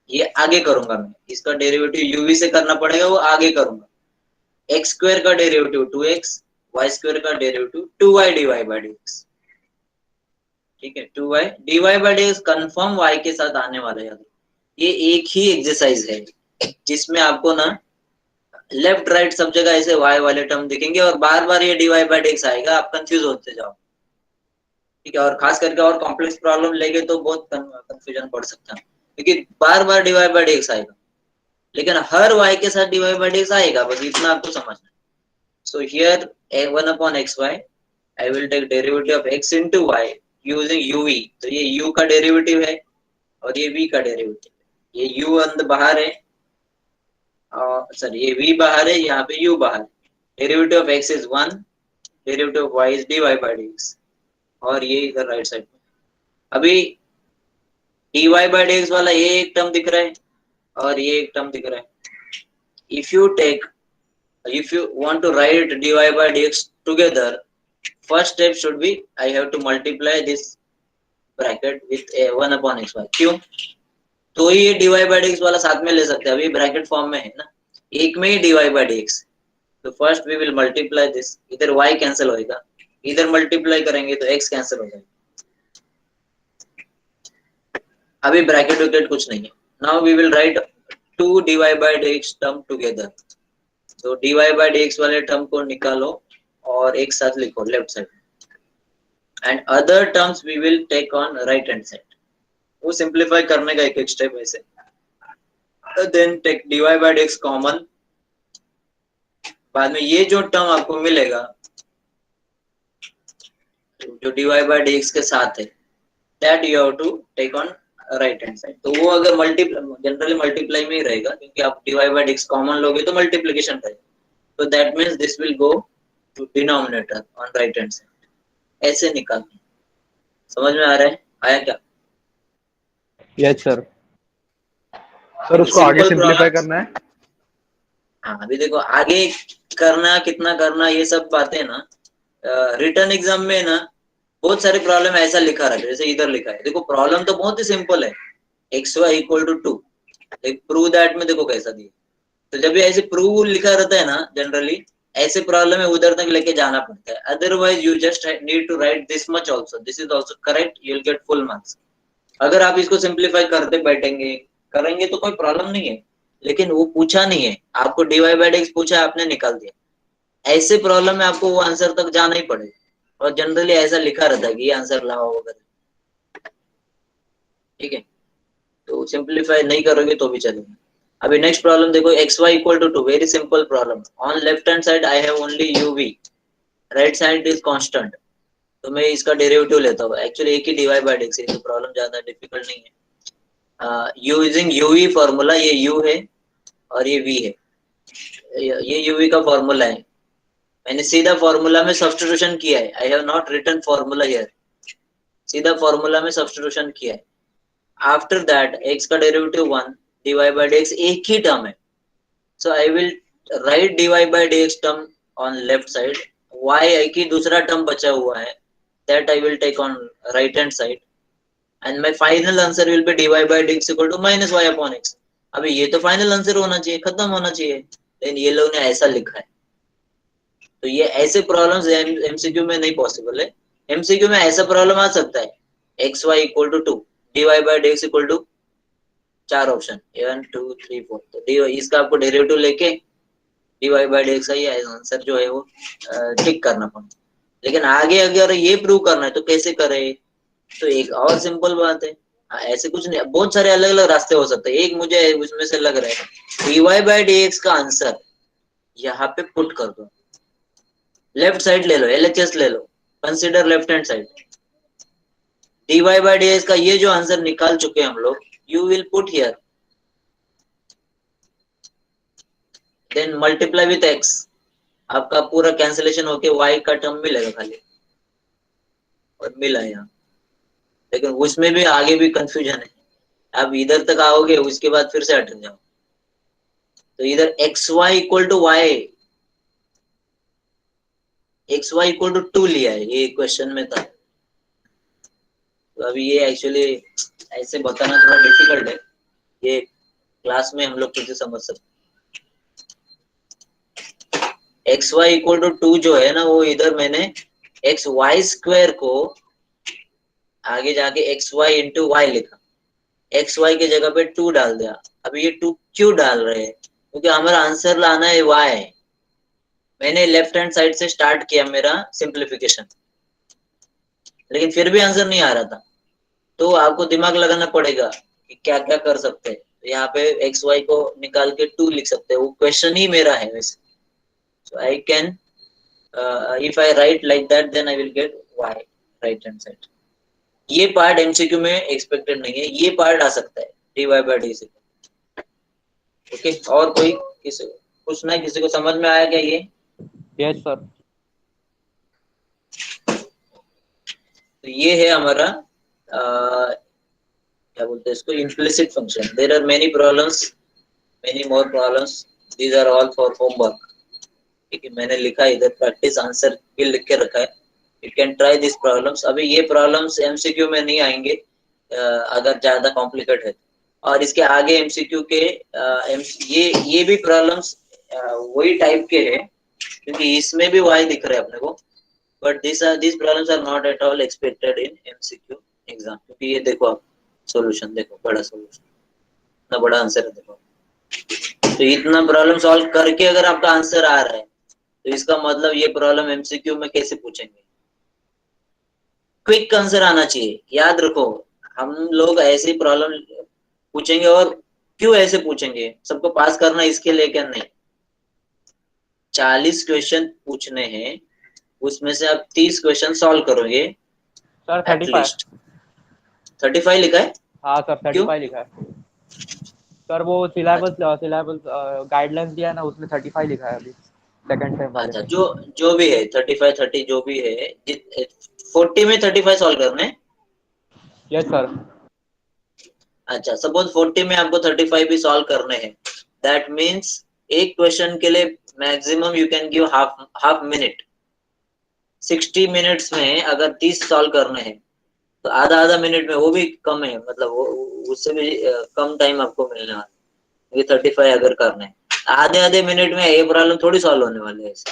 ये आगे करूंगा मैं, इसका डेरिवेटिव uv से करना पड़ेगा, वो आगे करूंगा। x स्क्वायर का डेरिवेटिव 2x, y स्क्वायर का derivative 2y dy by dx, ठीक है, 2y dy by dx confirm y के साथ आने वाला है। ये एक ही एक्सरसाइज है जिसमें आपको ना लेफ्ट राइट सब जगह ऐसे y वाले टर्म दिखेंगे और बार बार ये dy by dx आएगा, आप कंफ्यूज होते जाओ, ठीक है। और खास करके और कॉम्प्लेक्स प्रॉब्लम लेंगे तो बहुत कंफ्यूजन बढ़ सकता है, क्योंकि बार बार dy by dx आएगा, लेकिन हर y के साथ dy by dx आएगा, बस इतना आपको समझना है। So here 1 upon xy I will take derivative of x into y using uv, तो ये u का डेरिवेटिव है और ये v का डेरिवेटिव है, ये u अंदर बाहर है, सॉरी ये v बाहर है, यहाँ पे u बाहर है। Derivative of x is 1, derivative of y is dy by dx, और ये इधर राइट साइड में अभी dy by dx वाला ये एक टर्म दिख रहा है और ये एक टर्म दिख रहा है। if you want to write dy by dx together, first step should be I have to multiply this bracket with 1 upon xy। क्यों? तो ये dy by dx वाला साथ में ले सकते हैं, अभी ब्रैकेट फॉर्म में है ना, एक में ही dy by dx, तो first we will multiply this, इधर y कैंसिल होएगा, इधर मल्टीप्लाई करेंगे तो x कैंसिल हो जाएगा, अभी ब्रैकेट वैकेट कुछ नहीं है। Now we will write 2 dy by dx term together, तो dy by dx वाले टर्म को निकालो और एक साथ लिखो left side, and other terms we will take on right hand side, वो सिंप्लीफाई करने का एक एक स्टेप ऐसे। Then take dy by dx common, बाद में ये जो टर्म आपको मिलेगा जो dy by dx के साथ है, that you have to take on right hand side, तो वो अगर जनरली मल्टीप्लाई में ही रहेगा, क्योंकि आप dy बाय dx कॉमन लोगे तो मल्टीप्लिकेशन रहेगा, तो that means this will go to denominator on right hand side. ऐसे निकाल, समझ में आ रहा है? आया क्या? Yes sir. सर उसको आगे सिंपल सिंप्लीफाई प्रॉब्लम। करना है। हाँ, अभी देखो आगे करना कितना करना, ये सब बातें ना रिटर्न एग्जाम में ना बहुत सारे प्रॉब्लम ऐसा लिखा रहता है, जैसे इधर लिखा है, देखो प्रॉब्लम तो बहुत ही सिंपल है, x y equal to 2, prove that में देखो कैसा दिया। तो जब भी ऐसे प्रूव लिखा रहता है ना, जनरली ऐसे प्रॉब्लम में उधर तक लेके जाना पड़ता है, otherwise you just need to write this much also, this is also correct, you will get full marks. अगर आप इसको सिंप्लीफाई करते बैठेंगे करेंगे तो कोई प्रॉब्लम नहीं है, लेकिन वो पूछा नहीं है आपको, dy बाय dx पूछा है, आपने निकाल दिया, ऐसे प्रॉब्लम में आपको वो आंसर तक जाना ही पड़ेगा, और जनरली ऐसा लिखा रहता है कि ये आंसर लाओ वगैरह, ठीक है? तो सिंप्लीफाई नहीं करोगे तो भी चलेगा। अभी नेक्स्ट प्रॉब्लम देखो, x y equal to 2, very simple problem, on left hand side I have only u v, right side is constant, तो मैं इसका डेरिवेटिव लेता हूँ, एक्चुअली एक ही dy बाय dx है, तो प्रॉब्लम ज्यादा डिफिकल्ट नहीं है। यूजिंग यूवी फॉर्मूला, ये u है और ये v है, ये यूवी का फॉर्मूला है, मैंने सीधा फॉर्मूला में सब्स्टिट्यूशन किया है, I have not written formula here, सीधा फॉर्मूला में सब्स्टिट्यूशन किया है। आफ्टर दैट x का डेरिवेटिव 1, dy बाय dx एक ही टर्म है, so I will write dy by dx term on left side, y एक ही दूसरा टर्म बचा हुआ है, that I will take on right hand side, and my final answer will be dy by dx equal to minus y upon x। अभी ये तो final answer होना चाहिए, खत्म होना चाहिए, लेकिन ये लोग ने ऐसा लिखा है, तो ये ऐसे प्रॉब्लम्स एमसीक्यू में नहीं पॉसिबल है। एमसीक्यू में ऐसा प्रॉब्लम आ सकता है, x y equal to 2, dy by dx equal to 4 option 1 2 3 4, तो dy इसका आपको डेरिवेटिव लेके dy बाय dx का ये आंसर जो है वो टिक करना पड़ेगा। लेकिन आगे अगर ये प्रूव करना है तो कैसे करें, तो एक और सिंपल बात है, ऐसे कुछ नहीं, बहुत सारे अलग अलग रास्ते हो सकते हैं, एक मुझे उसमें से लग रहा है, dy बाय dx का आंसर यहाँ पे पुट कर दो, लेफ्ट साइड ले लो, LHS ले लो, consider left hand side, dy by dx का ये जो आंसर निकाल चुके हैं हम लोग, you will put here, then multiply with x, आपका पूरा कैंसिलेशन होके y का टर्म मिलेगा खाली, और मिला यहाँ, लेकिन उसमें भी आगे भी कंफ्यूजन है, अब इधर तक आओगे उसके बाद फिर से हट जाओ, तो इधर xy equal to y, xy equal to 2 लिया है, ये क्वेश्चन में था, तो अभी ये एक्चुअली ऐसे बताना थोड़ा डिफिकल्ट है, ये क्लास में हम लोग कैसे समझ सकते, एक्स वाई इक्वल टू 2 जो है ना, वो इधर मैंने एक्स वाई स्क्वायर को आगे जाके एक्स वाई इंटू वाई लिखा, एक्स वाई के जगह पे 2 डाल दिया। अब ये 2 क्यों डाल रहे हैं, क्योंकि हमारा आंसर लाना है वाई, मैंने लेफ्ट हैंड साइड से स्टार्ट किया मेरा सिंप्लीफिकेशन, लेकिन फिर भी आंसर नहीं आ रहा था, तो आपको दिमाग लगाना पड़ेगा कि क्या क्या कर सकते हैं, तो यहाँ पे एक्स वाई को निकाल के 2 लिख सकते हैं, वो क्वेश्चन ही मेरा है वैसे, so I can if I write like that then I will get y right hand side। ये पार्ट एमसीक्यू में एक्सपेक्टेड नहीं है, ये पार्ट आ सकता है dy बाय डी से, ओके? और कोई किसी कुछ ना, किसी को समझ में आया क्या ये? Yes sir. तो ये है हमारा क्या बोलते हैं इसको, implicit function. There are many problems, many more problems, these are all for homework, ठीक है? मैंने लिखा इधर प्रैक्टिस आंसर भी लिख के रखा है, you can try this problems. अभी ये प्रॉब्लम्स एमसीक्यू में नहीं आएंगे अगर ज्यादा कॉम्प्लिकेट है, और इसके आगे एमसीक्यू के ये भी प्रॉब्लम्स वही टाइप के हैं, क्योंकि इसमें भी वाई दिख रहा है अपने को, but these problems are not at all expected in MCQ exam, क्योंकि ये देखो आप सॉल्यूशन देखो, बड़ा सॉल्यूशन, इतना बड़ा आंसर है देखो, तो इतना प्रॉब्लम सॉल्व करके अगर आपका आंसर आ रहा है तो इसका मतलब ये प्रॉब्लम एमसीक्यू में कैसे पूछेंगे, क्विक आंसर आना चाहिए। याद रखो, हम लोग ऐसी प्रॉब्लम पूछेंगे, और क्यों ऐसे पूछेंगे, सबको पास करना इसके लिए क्या नहीं, 40 क्वेश्चन पूछने हैं, उसमें से आप 30 क्वेश्चन सॉल्व करोगे सर एटलीस्ट। 35 लिखा है, हाँ सर क्यों? 35 लिखा है सर। वो सिलेबस गाइडलाइंस दिया है ना, उसमें 35 लिखा है अभी सेकंड टाइम वाले अच्छा, में। जो भी है 35 30 जो भी है, 40 में 35 सॉल्व करने हैं? Yes sir. अच्छा, सपोज 40 में आपको 35 भी सॉल्व करने हैं, दैट मीन्स एक क्वेश्चन के लिए maximum you can give half half minute. 60 minutes में अगर 30 सॉल्व करने हैं तो आधा आधा मिनट में, वो भी कम है, मतलब वो उससे भी कम टाइम आपको मिलने वाला है। ये 35 अगर करने हैं, आधे आधे मिनट में ये प्रॉब्लम थोड़ी सॉल्व होने वाले है ऐसे।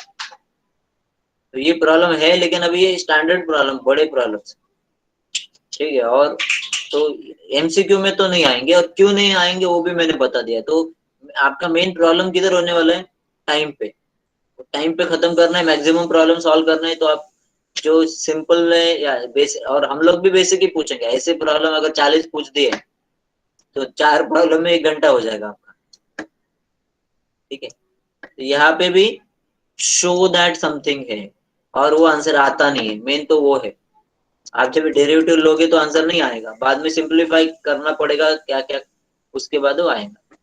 तो ये प्रॉब्लम है, लेकिन अभी ये स्टैंडर्ड प्रॉब्लम, बड़े प्रॉब्लम, ठीक है। और तो एमसीक्यू में तो नहीं आएंगे, और क्यों नहीं आएंगे वो भी मैंने बता दिया। तो आपका मेन प्रॉब्लम किधर होने वाला है? टाइम पे। टाइम पे खत्म करना है, मैक्सिमम प्रॉब्लम सॉल्व करना है, तो आप जो सिंपल है या बेसिक, और हम लोग भी बेसिक ही पूछेंगे। ऐसे प्रॉब्लम अगर 40 पूछ दिए तो 4 प्रॉब्लम में 1 घंटा हो जाएगा आपका, ठीक है। तो यहाँ पे भी शो दैट समथिंग है, और वो आंसर आता नहीं है, मेन तो वो है। आप जब डेरिवेटिव लोगे तो आंसर नहीं आएगा, बाद में सिंपलीफाई करना पड़ेगा क्या क्या, उसके बाद वो आएगा,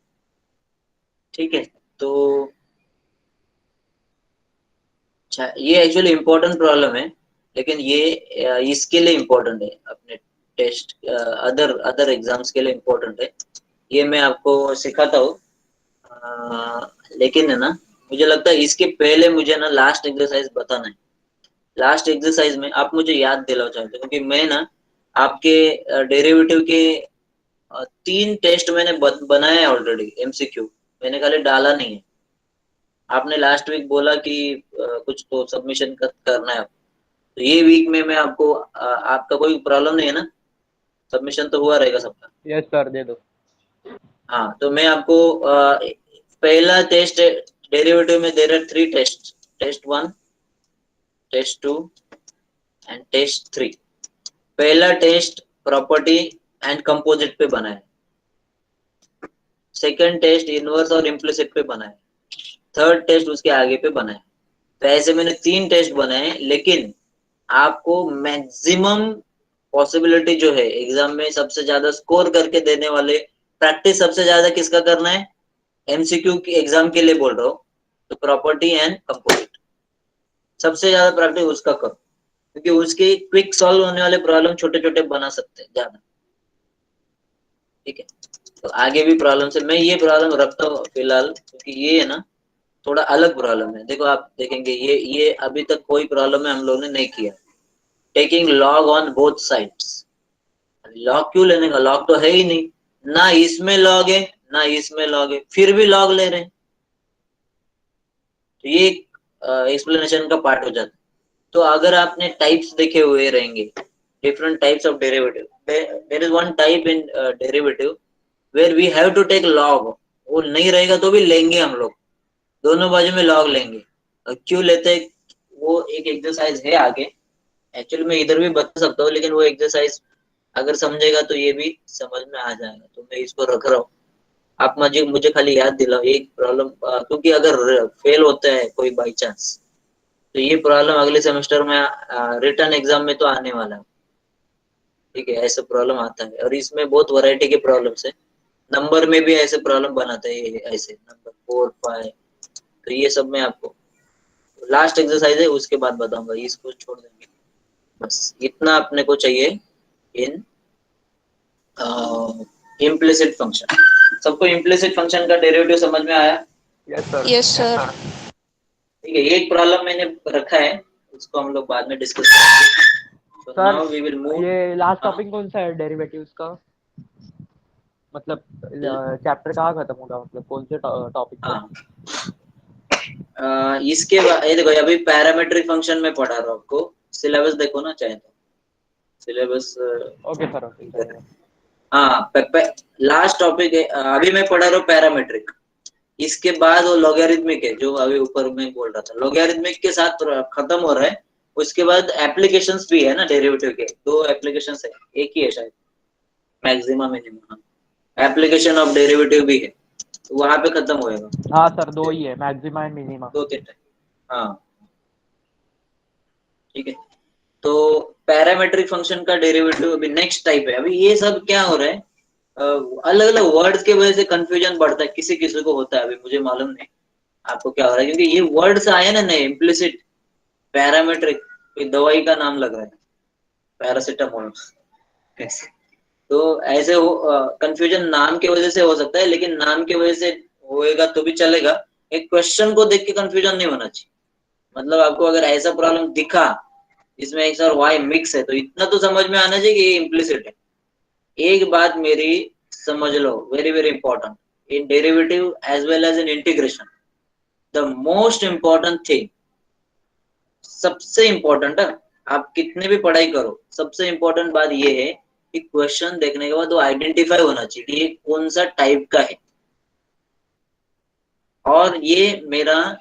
ठीक है। तो अच्छा, ये एक्चुअली इम्पोर्टेंट प्रॉब्लम है, लेकिन ये इसके लिए इम्पोर्टेंट है, अपने टेस्ट अदर अदर एग्जाम्स के लिए इम्पोर्टेंट है। ये मैं आपको सिखाता हूँ, लेकिन है ना, मुझे लगता है इसके पहले मुझे ना लास्ट एक्सरसाइज बताना है। लास्ट एक्सरसाइज में आप मुझे याद दिलाओ चाहते हो, क्योंकि मैं ना आपके डेरिवेटिव के 3 टेस्ट मैंने बनाया है ऑलरेडी, एमसीक्यू मैंने खाली डाला नहीं है। आपने लास्ट वीक बोला कि कुछ तो सबमिशन करना है, तो ये वीक में मैं आपको आपका कोई प्रॉब्लम नहीं है ना? सबमिशन तो हुआ रहेगा सबका? यस सर दे दो। हाँ, तो मैं आपको पहला टेस्ट, डेरिवेटिव में दे रहे 3 test, test 1, test 2 and test 3। पहला टेस्ट प्रॉपर्टी एंड कंपोजिट पे बना है, सेकंड टेस्ट इनवर्स और इम्प्लिसिट पे बना है, थर्ड टेस्ट उसके आगे पे बना है। तो ऐसे मैंने 3 टेस्ट बनाए, लेकिन आपको मैक्सिमम पॉसिबिलिटी जो है एग्जाम में सबसे ज्यादा स्कोर करके देने वाले, प्रैक्टिस सबसे ज्यादा किसका करना है? एमसीक्यू की एग्जाम के लिए बोल रहा हूँ, तो प्रॉपर्टी एंड कंपोजिट सबसे ज्यादा प्रैक्टिस उसका करो, क्योंकि उसके क्विक सॉल्व होने वाले प्रॉब्लम छोटे छोटे बना सकते हैं ज्यादा, ठीक है। तो आगे भी प्रॉब्लम से मैं ये प्रॉब्लम रखता हूँ फिलहाल, क्योंकि ये है ना थोड़ा अलग प्रॉब्लम है। देखो आप देखेंगे, ये अभी तक कोई प्रॉब्लम है हम लोगों ने नहीं किया, taking log on both sides. Log क्यों लेने का? लॉग तो है ही नहीं, ना इसमें लॉग है ना इसमें लॉग है, फिर भी लॉग ले रहे हैं। तो ये एक्सप्लेनेशन का पार्ट हो जाता है। तो अगर आपने टाइप्स देखे हुए रहेंगे, different types of derivative, there is one type in derivative where we have to take log. वो नहीं रहेगा तो भी लेंगे हम लोग, दोनों बाजू में लॉग लेंगे। और क्यों लेते हैं, वो एक एक्सरसाइज है आगे, एक्चुअली मैं इधर भी बता सकता हूँ, लेकिन वो एक्सरसाइज अगर समझेगा तो ये भी समझ में आ जाएगा, तो मैं इसको रख रहा हूँ। आप मुझे मुझे खाली याद दिलाओ एक प्रॉब्लम, क्योंकि अगर फेल होता है कोई बाई चांस, तो ये प्रॉब्लम अगले सेमेस्टर में रिटर्न एग्जाम में तो आने वाला है, ठीक है। ऐसा प्रॉब्लम आता है, और इसमें बहुत वैरायटी के प्रॉब्लम्स है। नंबर में भी ऐसे प्रॉब्लम बनाते हैं, ये ऐसे नंबर 4 5। तो ये सब मैं आपको लास्ट एक्सरसाइज है उसके बाद बताऊंगा, इसको छोड़ देंगे। बस इतना अपने को चाहिए इन इम्प्लिसिट फंक्शन। सबको इम्प्लिसिट फंक्शन का डेरिवेटिव समझ में आया? Yes sir. Yes sir. ठीक है, एक प्रॉब्लम मैंने रखा है, उसको हम लोग बाद में डिस्कस करेंगे। तो sir now we will move. ये लास्ट हाँ, टॉपिक कौन सा है डेरिवेटिव्स का? मतलब चैप्टर कहाँ खत्म होगा, मतलब कौन से टॉपिक हाँ, पर? इसके बाद ये देखो, अभी पैरामेट्रिक फंक्शन में पढ़ा रहा हूँ आपको। सिलेबस देखो ना चाहे तो, सिलेबस ओके सर, ओके इधर है। चलेगा। हाँ, लास्ट टॉपिक है, अभी मैं पढ़ा रहा हूँ पैरामेट्रिक। इसके बाद वो लॉगरिथमिक है, जो अभी ऊपर मैं बोल रहा था, लॉगरिथमिक के साथ खत्म हो रहा है। उसके बाद एप्लीकेशंस भी है ना डेरिवेटिव के, 2 एप्लीकेशंस है, एक ही है शायद, maximum minimum application of derivative भी है, तो वहां पे खत्म होएगा। हाँ सर, दो ही है, मैक्सिमा एंड मिनिमा। 2 3 टाइम, हाँ, ठीक है। तो पैरामेट्रिक फंक्शन का डेरिवेटिव अभी नेक्स्ट टाइप है। अभी ये सब क्या हो रहा है, अलग अलग वर्ड्स के वजह से कंफ्यूजन बढ़ता है, किसी किसी को होता है, अभी मुझे मालूम नहीं आपको क्या हो रहा है, क्योंकि ये वर्ड्स आए ना नए, इम्प्लिसिट, पैरामेट्रिक, कोई दवाई का नाम लग रहा है, पैरासिटामोल ऐसे। तो ऐसे हो कंफ्यूजन नाम की वजह से हो सकता है, लेकिन नाम की वजह से होएगा तो भी चलेगा। एक क्वेश्चन को देख के कंफ्यूजन नहीं होना चाहिए। मतलब आपको अगर ऐसा प्रॉब्लम दिखा जिसमें एक्स और वाई मिक्स है, तो इतना तो समझ में आना चाहिए कि ये इम्प्लिसिट है। एक बात मेरी समझ लो, very very important, in derivative as well as in integration, the most important thing, सबसे इंपॉर्टेंट है, आप कितने भी पढ़ाई करो, सबसे इंपॉर्टेंट बात ये है कि क्वेश्चन देखने के बाद वो आइडेंटिफाई होना चाहिए कि ये कौन सा टाइप का है। और ये मेरा,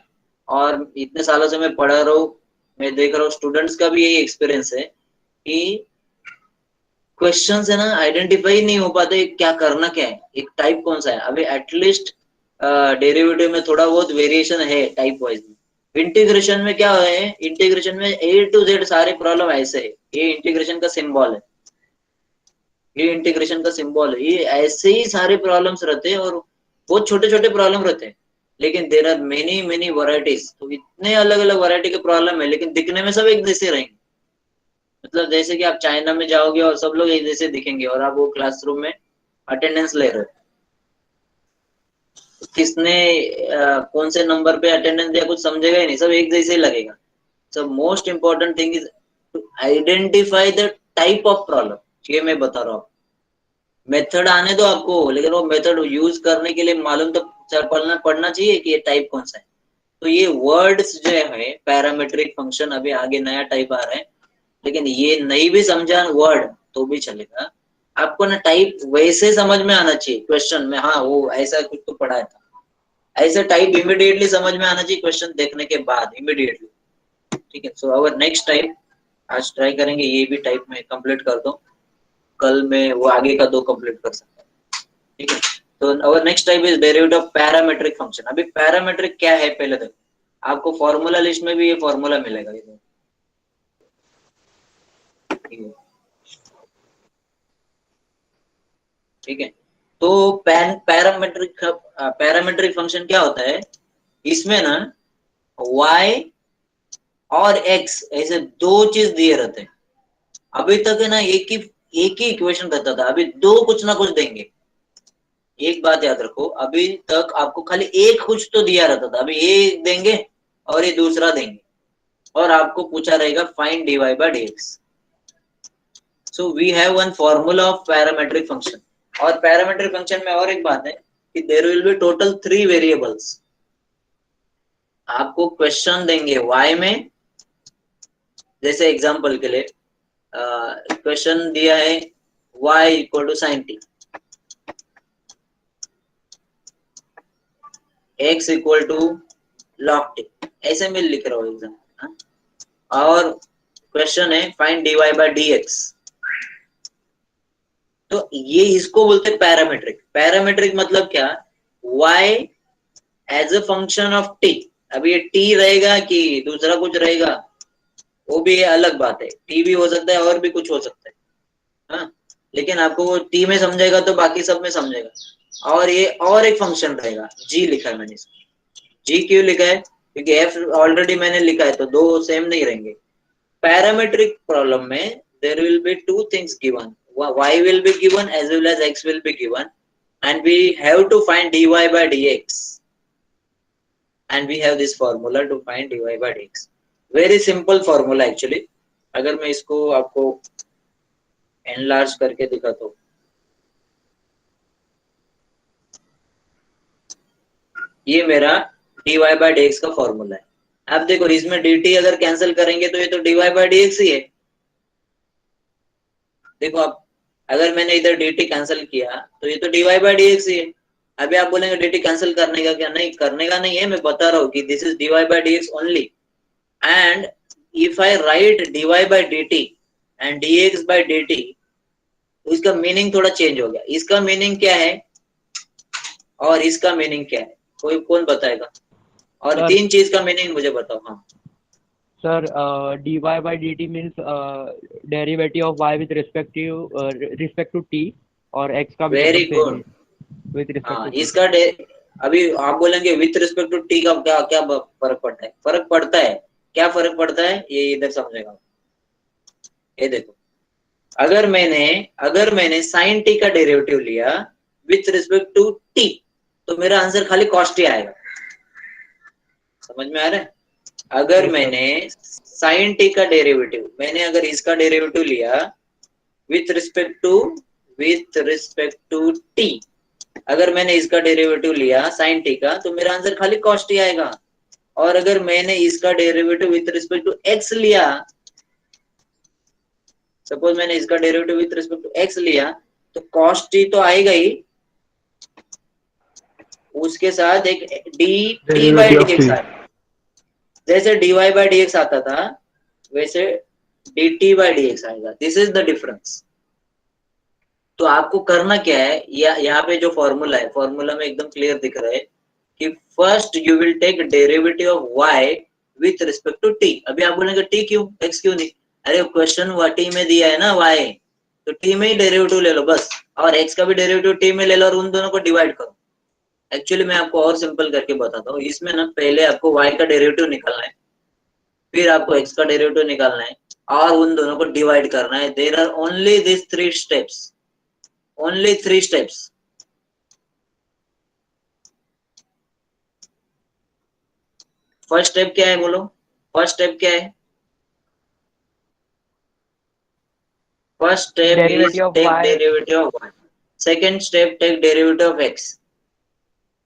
और इतने सालों से मैं पढ़ा रहा हूँ, मैं देख रहा हूँ स्टूडेंट्स का भी यही एक्सपीरियंस है कि क्वेश्चन है ना, आइडेंटिफाई नहीं हो पाते क्या करना क्या है, एक टाइप कौन सा है। अभी एटलीस्ट डेरिवेटिव में थोड़ा बहुत वेरिएशन है टाइप वाइज में। इंटीग्रेशन में क्या है, इंटीग्रेशन में ए टू जेड सारे प्रॉब्लम ऐसे है, ये इंटीग्रेशन का सिंबल है, ये इंटीग्रेशन का सिंबल है, ये ऐसे ही सारे प्रॉब्लम्स रहते हैं, और बहुत छोटे छोटे प्रॉब्लम रहते हैं, लेकिन there are many many varieties. तो इतने अलग अलग वैरायटी के प्रॉब्लम है, लेकिन दिखने में सब एक जैसे रहेंगे। मतलब जैसे कि आप चाइना में जाओगे और सब लोग एक जैसे दिखेंगे, और आप वो क्लासरूम में अटेंडेंस ले रहे हो, किसने कौन से नंबर पे अटेंडेंस दिया कुछ समझेगा ही नहीं, सब एक जैसे ही लगेगा। So most important thing is to identify the type of problem. ये मैं बता रहा हूँ, मेथड आने दो आपको, लेकिन वो मेथड यूज करने के लिए मालूम तो पढ़ना चाहिए कि ये टाइप कौन सा है। तो ये वर्ड्स जो है पैरामेट्रिक फंक्शन, अभी आगे नया टाइप आ रहा है, लेकिन ये नहीं भी समझा वर्ड तो भी चलेगा, आपको ना टाइप वैसे समझ में आना चाहिए क्वेश्चन में, हाँ वो ऐसा कुछ तो पढ़ा था, ऐसे टाइप इमीडिएटली समझ में आना चाहिए क्वेश्चन देखने के बाद, इमीडिएटली। ठीक है, सो अवर नेक्स्ट टाइप, आज ट्राई करेंगे ये भी टाइप में कंप्लीट कर दो, कल में वो आगे का दो कंप्लीट कर सकते हैं। ठीक है, तो our next type is derivative of parametric function. अभी पैरामेट्रिक क्या है पहले देखो, आपको फॉर्मूला लिस्ट में भी ये फॉर्मूला मिलेगा, ये ठीक है। ठीक है, तो पैरामेट्रिक फंक्शन क्या होता है, इसमें ना y और x ऐसे दो चीज दिए रहते हैं। अभी तक है ना एक ही इक्वेशन रहता था, अभी दो कुछ ना कुछ देंगे। एक बात याद रखो, अभी तक आपको खाली एक कुछ तो दिया रहता था, अभी ये देंगे और ये दूसरा देंगे, और आपको पूछा रहेगा find dy by dx। So we have one formula of parametric function. और पैरामेट्रिक फंक्शन में और एक बात है कि there will be total 3 variables. आपको क्वेश्चन देंगे y में, जैसे एग्जांपल के लिए क्वेश्चन दिया है y equal to sine t, x equal to log t, ऐसे मैं लिख रहा हूँ एग्जाम्पल। और क्वेश्चन है फाइंड dy बाय dx, तो ये इसको बोलते हैं पैरामेट्रिक। पैरामेट्रिक मतलब क्या, y as a function of t। अभी ये t रहेगा कि दूसरा कुछ रहेगा वो भी अलग बात है, t भी हो सकता है और भी कुछ हो सकता है, हाँ, लेकिन आपको वो t में समझेगा तो बाकी सब में समझेगा। और ये और एक फंक्शन रहेगा, g लिखा है मैंने इसको, g क्यों लिखा है, क्योंकि f ऑलरेडी मैंने लिखा है, तो दो सेम नहीं रहेंगे। पैरामेट्रिक प्रॉब्लम में there will be two things given, y will be given as well as x will be given, and we have to find dy by dx, and we have this formula to find dy by dx। very simple formula actually। अगर मैं इसको आपको enlarge करके दिखाता हूँ, ये मेरा dy by dx का फॉर्मूला है। अब देखो इसमें dt अगर कैंसिल करेंगे तो ये तो dy by dx ही है। देखो आप, अगर मैंने इधर dt कैंसिल किया तो ये तो dy by dx ही है। अभी आप बोलेंगे dt कैंसिल करने का क्या, नहीं करने का नहीं है, मैं बता रहा हूँ कि this is dy by dx only. And if I right dy by dt and dx by dt, तो इसका मीनिंग थोड़ा चेंज हो गया। इसका मीनिंग क्या है और इसका मीनिंग क्या है, कोई कौन बताएगा? और सर, तीन चीज का मीनिंग मुझे बताओ। हाँ sir, dy by dt means derivative of y with respect to t, और x का भी वेरी मतलब गुड। सेम विथ रिस्पेक्ट हाँ, टू इसका अभी आप बोलेंगे विथ रिस्पेक्ट टू टी का क्या क्या फर्क पड़ता है? फर्क पड़ता है। क्या फर्क पड़ता है ये इधर समझेगा। ये देखो, अगर मैंने साइन टी का डेरिवेटिव लिया विथ रिस्पेक्ट टू टी, तो मेरा आंसर खाली कॉस्ट ही आएगा। समझ में आ रहा है? अगर Yes, sir. मैंने साइन टी का डेरिवेटिव, मैंने अगर इसका डेरिवेटिव लिया विथ रिस्पेक्ट टू टी, अगर मैंने इसका डेरिवेटिव लिया साइन टी का, तो मेरा आंसर खाली कॉस्ट ही आएगा। और अगर मैंने इसका derivative with respect to x लिया, सपोज मैंने इसका derivative with respect to x लिया, तो कॉस्ट टी तो आएगा ही, उसके साथ एक D T by Derivative D of X t. आएगा। जैसे D Y by D X आता था, वैसे D T by D X आएगा। This is the difference. तो आपको करना क्या है, यहाँ पे जो फॉर्मूला है, फॉर्मूला में एकदम क्लियर दिख रहा है कि first you will take derivative of y with respect to t। अभी आप बोलेंगे t क्यों, x क्यों नहीं? अरे क्वेश्चन t में दिया है ना y, तो t में ही डेरिवेटिव ले लो बस, और x का भी डेरिवेटिव t में ले लो और उन दोनों को डिवाइड करो। एक्चुअली मैं आपको और सिंपल करके बताता हूँ। इसमें ना पहले आपको y का डेरिवेटिव निकालना है, फिर आपको x का डेरिवेटिव निकालना है, और उन दोनों को डिवाइड करना है। There are only this 3 steps, only 3 steps। First step क्या है बोलो? फर्स्ट स्टेप क्या है? First step is derivative of take y derivative of y। Second step take derivative of x।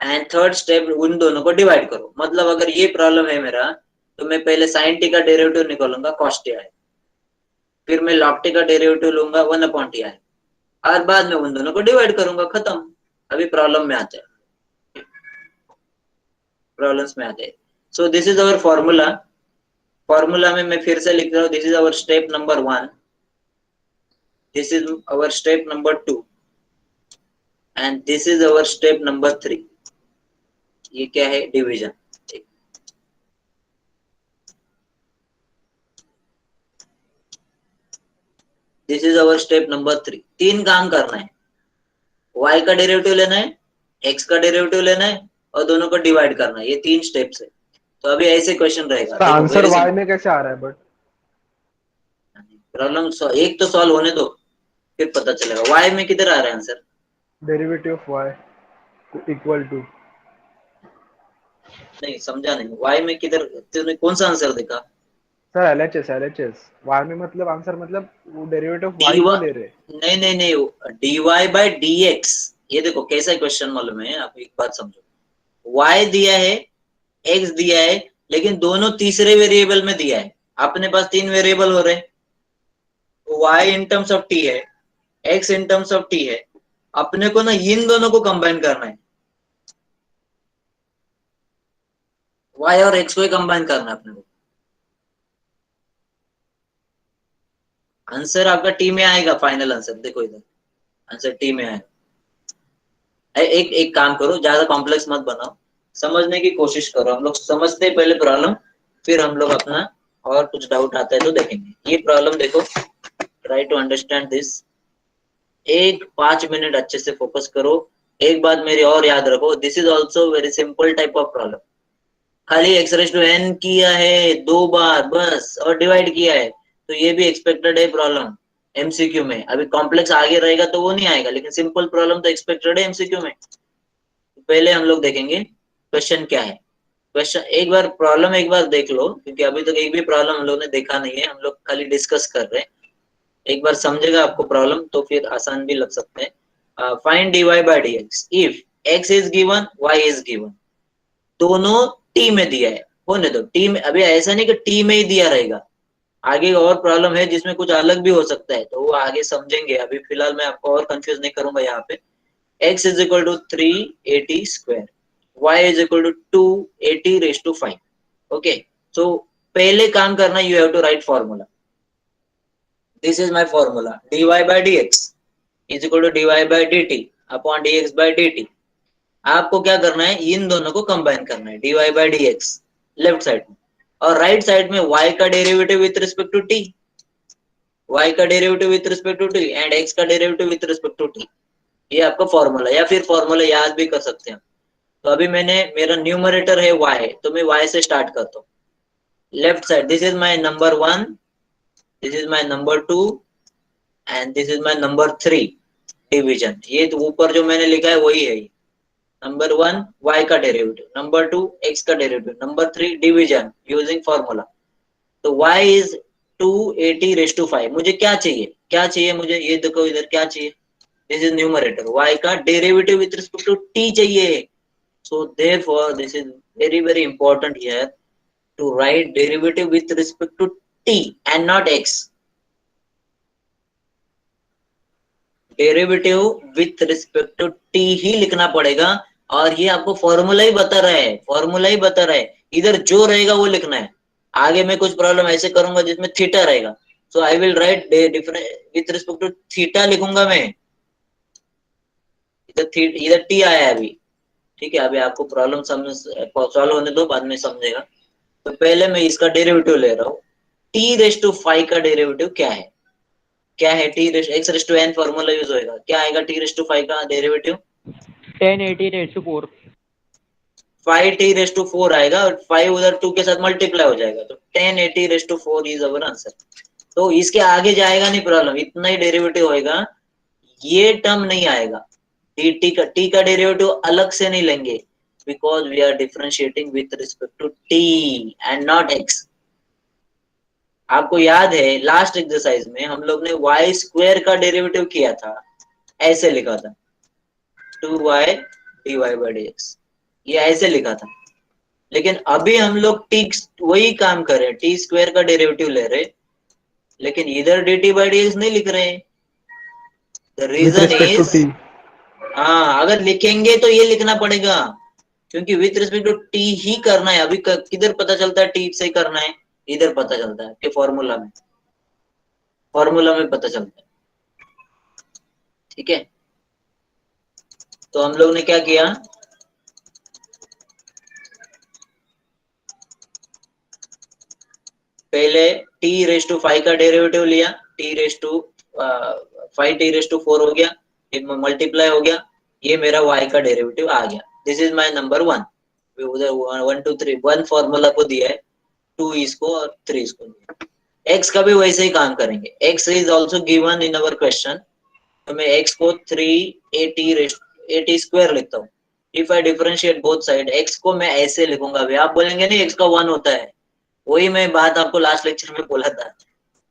And third step उन दोनों को डिवाइड करो। मतलब अगर ये प्रॉब्लम है मेरा, तो मैं पहले साइन टी का डेरिवेटिव निकालूंगा, कॉस टी आए, फिर मैं लॉग टी का डेरिवेटिव लूंगा, 1 अपॉन टी आए, और बाद में उन दोनों को डिवाइड करूंगा, खत्म। अभी प्रॉब्लम में आते हैं, प्रॉब्लम्स में आते हैं। So this is our formula. Formula में मैं फिर से लिख रहा हूँ, this is our step number 1, this is our step number 2, and this is our step number 3। ये क्या है? Division. This is our step number 3। 3 काम करना है, y का डेरिवेटिव लेना है, x का डेरिवेटिव लेना है, और दोनों को डिवाइड करना है। ये 3 स्टेप्स है। तो अभी ऐसे क्वेश्चन रहेगा, तो देखो आंसर वेरी y सिंपल। में कैसे आ रहा है बट? प्रॉब्लम एक तो सॉल्व होने दो, फिर पता चलेगा y में किधर आ रहा है answer. Derivative of y equal to. नहीं समझा नहीं, y में किधर? तूने कौन सा आंसर देखा? सर एलएचएस y में मतलब आंसर मतलब वो डेरिवेटिव ऑफ y dy, क्यों ले रहे? नहीं नहीं नहीं, dy बाई dx। ये देखो कैसा क्वेश्चन मालूम है, आप एक बात समझो। y दिया है, x दिया है, लेकिन दोनों तीसरे वेरिएबल में दिया है। अपने पास 3 वेरिएबल हो रहे हैं, y in terms of t है, x in terms of t है। अपने को ना इन दोनों को कंबाइन करना है, y और x को ही कंबाइन करना है अपने को। आंसर आपका टी में आएगा, फाइनल आंसर देखो इधर, आंसर टी में आएगा। एक एक काम करो, ज्यादा कॉम्प्लेक्स मत बनाओ, समझने की कोशिश करो। हम लोग समझते हैं पहले प्रॉब्लम, फिर हम लोग अपना और कुछ डाउट आता है तो देखेंगे। ये प्रॉब्लम देखो, ट्राई टू अंडरस्टैंड दिस। एक 5 मिनट अच्छे से फोकस करो। एक बात मेरी और याद रखो, this is also very simple type of problem. खाली x रेज़ टू n किया है 2 बार बस, और डिवाइड किया है, तो ये भी एक्सपेक्टेड है प्रॉब्लम एमसीक्यू में। अभी कॉम्प्लेक्स आगे रहेगा तो वो नहीं आएगा, लेकिन सिंपल प्रॉब्लम तो एक्सपेक्टेड है एमसीक्यू में। पहले हम लोग देखेंगे क्वेश्चन क्या है। क्वेश्चन एक बार, प्रॉब्लम एक बार देख लो, क्योंकि अभी तक एक भी प्रॉब्लम हम लोग ने देखा नहीं है, हम लोग खाली डिस्कस कर रहे हैं। एक बार समझेगा आपको प्रॉब्लम तो फिर आसान भी लग सकते हैं। Find dy by dx if x is given, y is given. दोनों टी में दिया है, होने दो टी में। अभी ऐसा नहीं कि टी में ही दिया रहेगा, आगे और प्रॉब्लम है जिसमें कुछ अलग भी हो सकता है, तो वो आगे समझेंगे। अभी फिलहाल मैं आपको और कंफ्यूज नहीं करूंगा। यहाँ पे x is equal to 380 square, y is equal to 280 raise to 5। Okay, so पहले काम करना, you have to write formula. This is my formula, dy by dx is equal to dy by dt upon dx by dt। आपको क्या करना है, इन दोनों को combine करना है, dy by dx left side में, और राइट साइड में y का derivative with respect to t, y का derivative with respect to t and x का derivative with respect to t। ये आपका फॉर्मूला, या फिर फॉर्मूला याद भी कर सकते हैं। तो अभी मैंने, मेरा न्यूमरेटर है y, तो मैं y से स्टार्ट करता हूँ। Left side, this is my number 1, this is my number 2 and this is my number 3 division. ये तो ऊपर जो मैंने लिखा है वही है। नंबर 1 y का डेरिवेटिव, नंबर 2 x का derivative, number 3 division using formula. तो y इज 280⁵. मुझे क्या चाहिए, क्या चाहिए मुझे, ये देखो इधर क्या चाहिए, दिस इज न्यूमरेटर, y का derivative with respect to t चाहिए। So therefore this is very very important here to write derivative with respect to t and not x। Derivative with respect to t ही लिखना पड़ेगा, और ये आपको formula ही बता रहा है, फॉर्मूला ही बता रहा है, इधर जो रहेगा वो लिखना है। आगे मैं कुछ प्रॉब्लम ऐसे करूंगा जिसमें थीटा रहेगा, so I will write different with respect to theta लिखूंगा मैं। इधर टी आया है अभी, ठीक है। अभी आपको प्रॉब्लम समझ सॉल्व होने दो, बाद में समझेगा। तो पहले मैं इसका डेरिवेटिव ले रहा हूँ। t⁵ का डेरिवेटिव क्या है, क्या है x⁵n फॉर्मूला यूज होएगा, क्या आएगा t⁵ का डेरिवेटिव, 1080⁴ 5t⁴ आएगा, और 5 उधर 2 के साथ मल्टीप्लाई हो जाएगा, तो 1080⁴ इज अवर आंसर। तो इसके आगे जाएगा नहीं प्रॉब्लम, इतना ही डेरिवेटिव होएगा, ये टर्म नहीं आएगा। टी का डेरिवेटिव अलग से नहीं लेंगे, because we are differentiating with respect to t and not x. आपको याद है लास्ट एक्सरसाइज में हम लोग ने y² का डेरिवेटिव किया था, ऐसे लिखा था 2y dy/dx, ये ऐसे लिखा था। लेकिन अभी हम लोग t वही काम कर रहे हैं, t² का डेरिवेटिव ले रहे, लेकिन इधर dt/dx नहीं लिख रहे हैं। द रीजन इज, हाँ अगर लिखेंगे तो ये लिखना पड़ेगा, क्योंकि विथ रिस्पेक्ट टू t ही करना है। अभी किधर पता चलता है t से करना है, इधर पता चलता है कि फॉर्मूला में, फॉर्मूला में पता चलता है, ठीक है। तो हम लोग ने क्या किया, पहले t⁵ का डेरिवेटिव लिया, t⁵ हो गया, मल्टीप्लाई हो गया, ये मेरा y का डेरिवेटिव आ गया। दिस इज माय नंबर 1, उधर 1 2 3 1 फॉर्मूला को दिया है, 2 इसको और 3 इसको दिया। x का भी वैसे ही काम करेंगे, x is also given in our question, तो मैं x को 3at² लिखता हूँ। If I differentiate both side, x को मैं ऐसे लिखूंगा, अभी आप बोलेंगे नहीं x का 1 होता है, वही मैं बात आपको लास्ट लेक्चर में बोला था,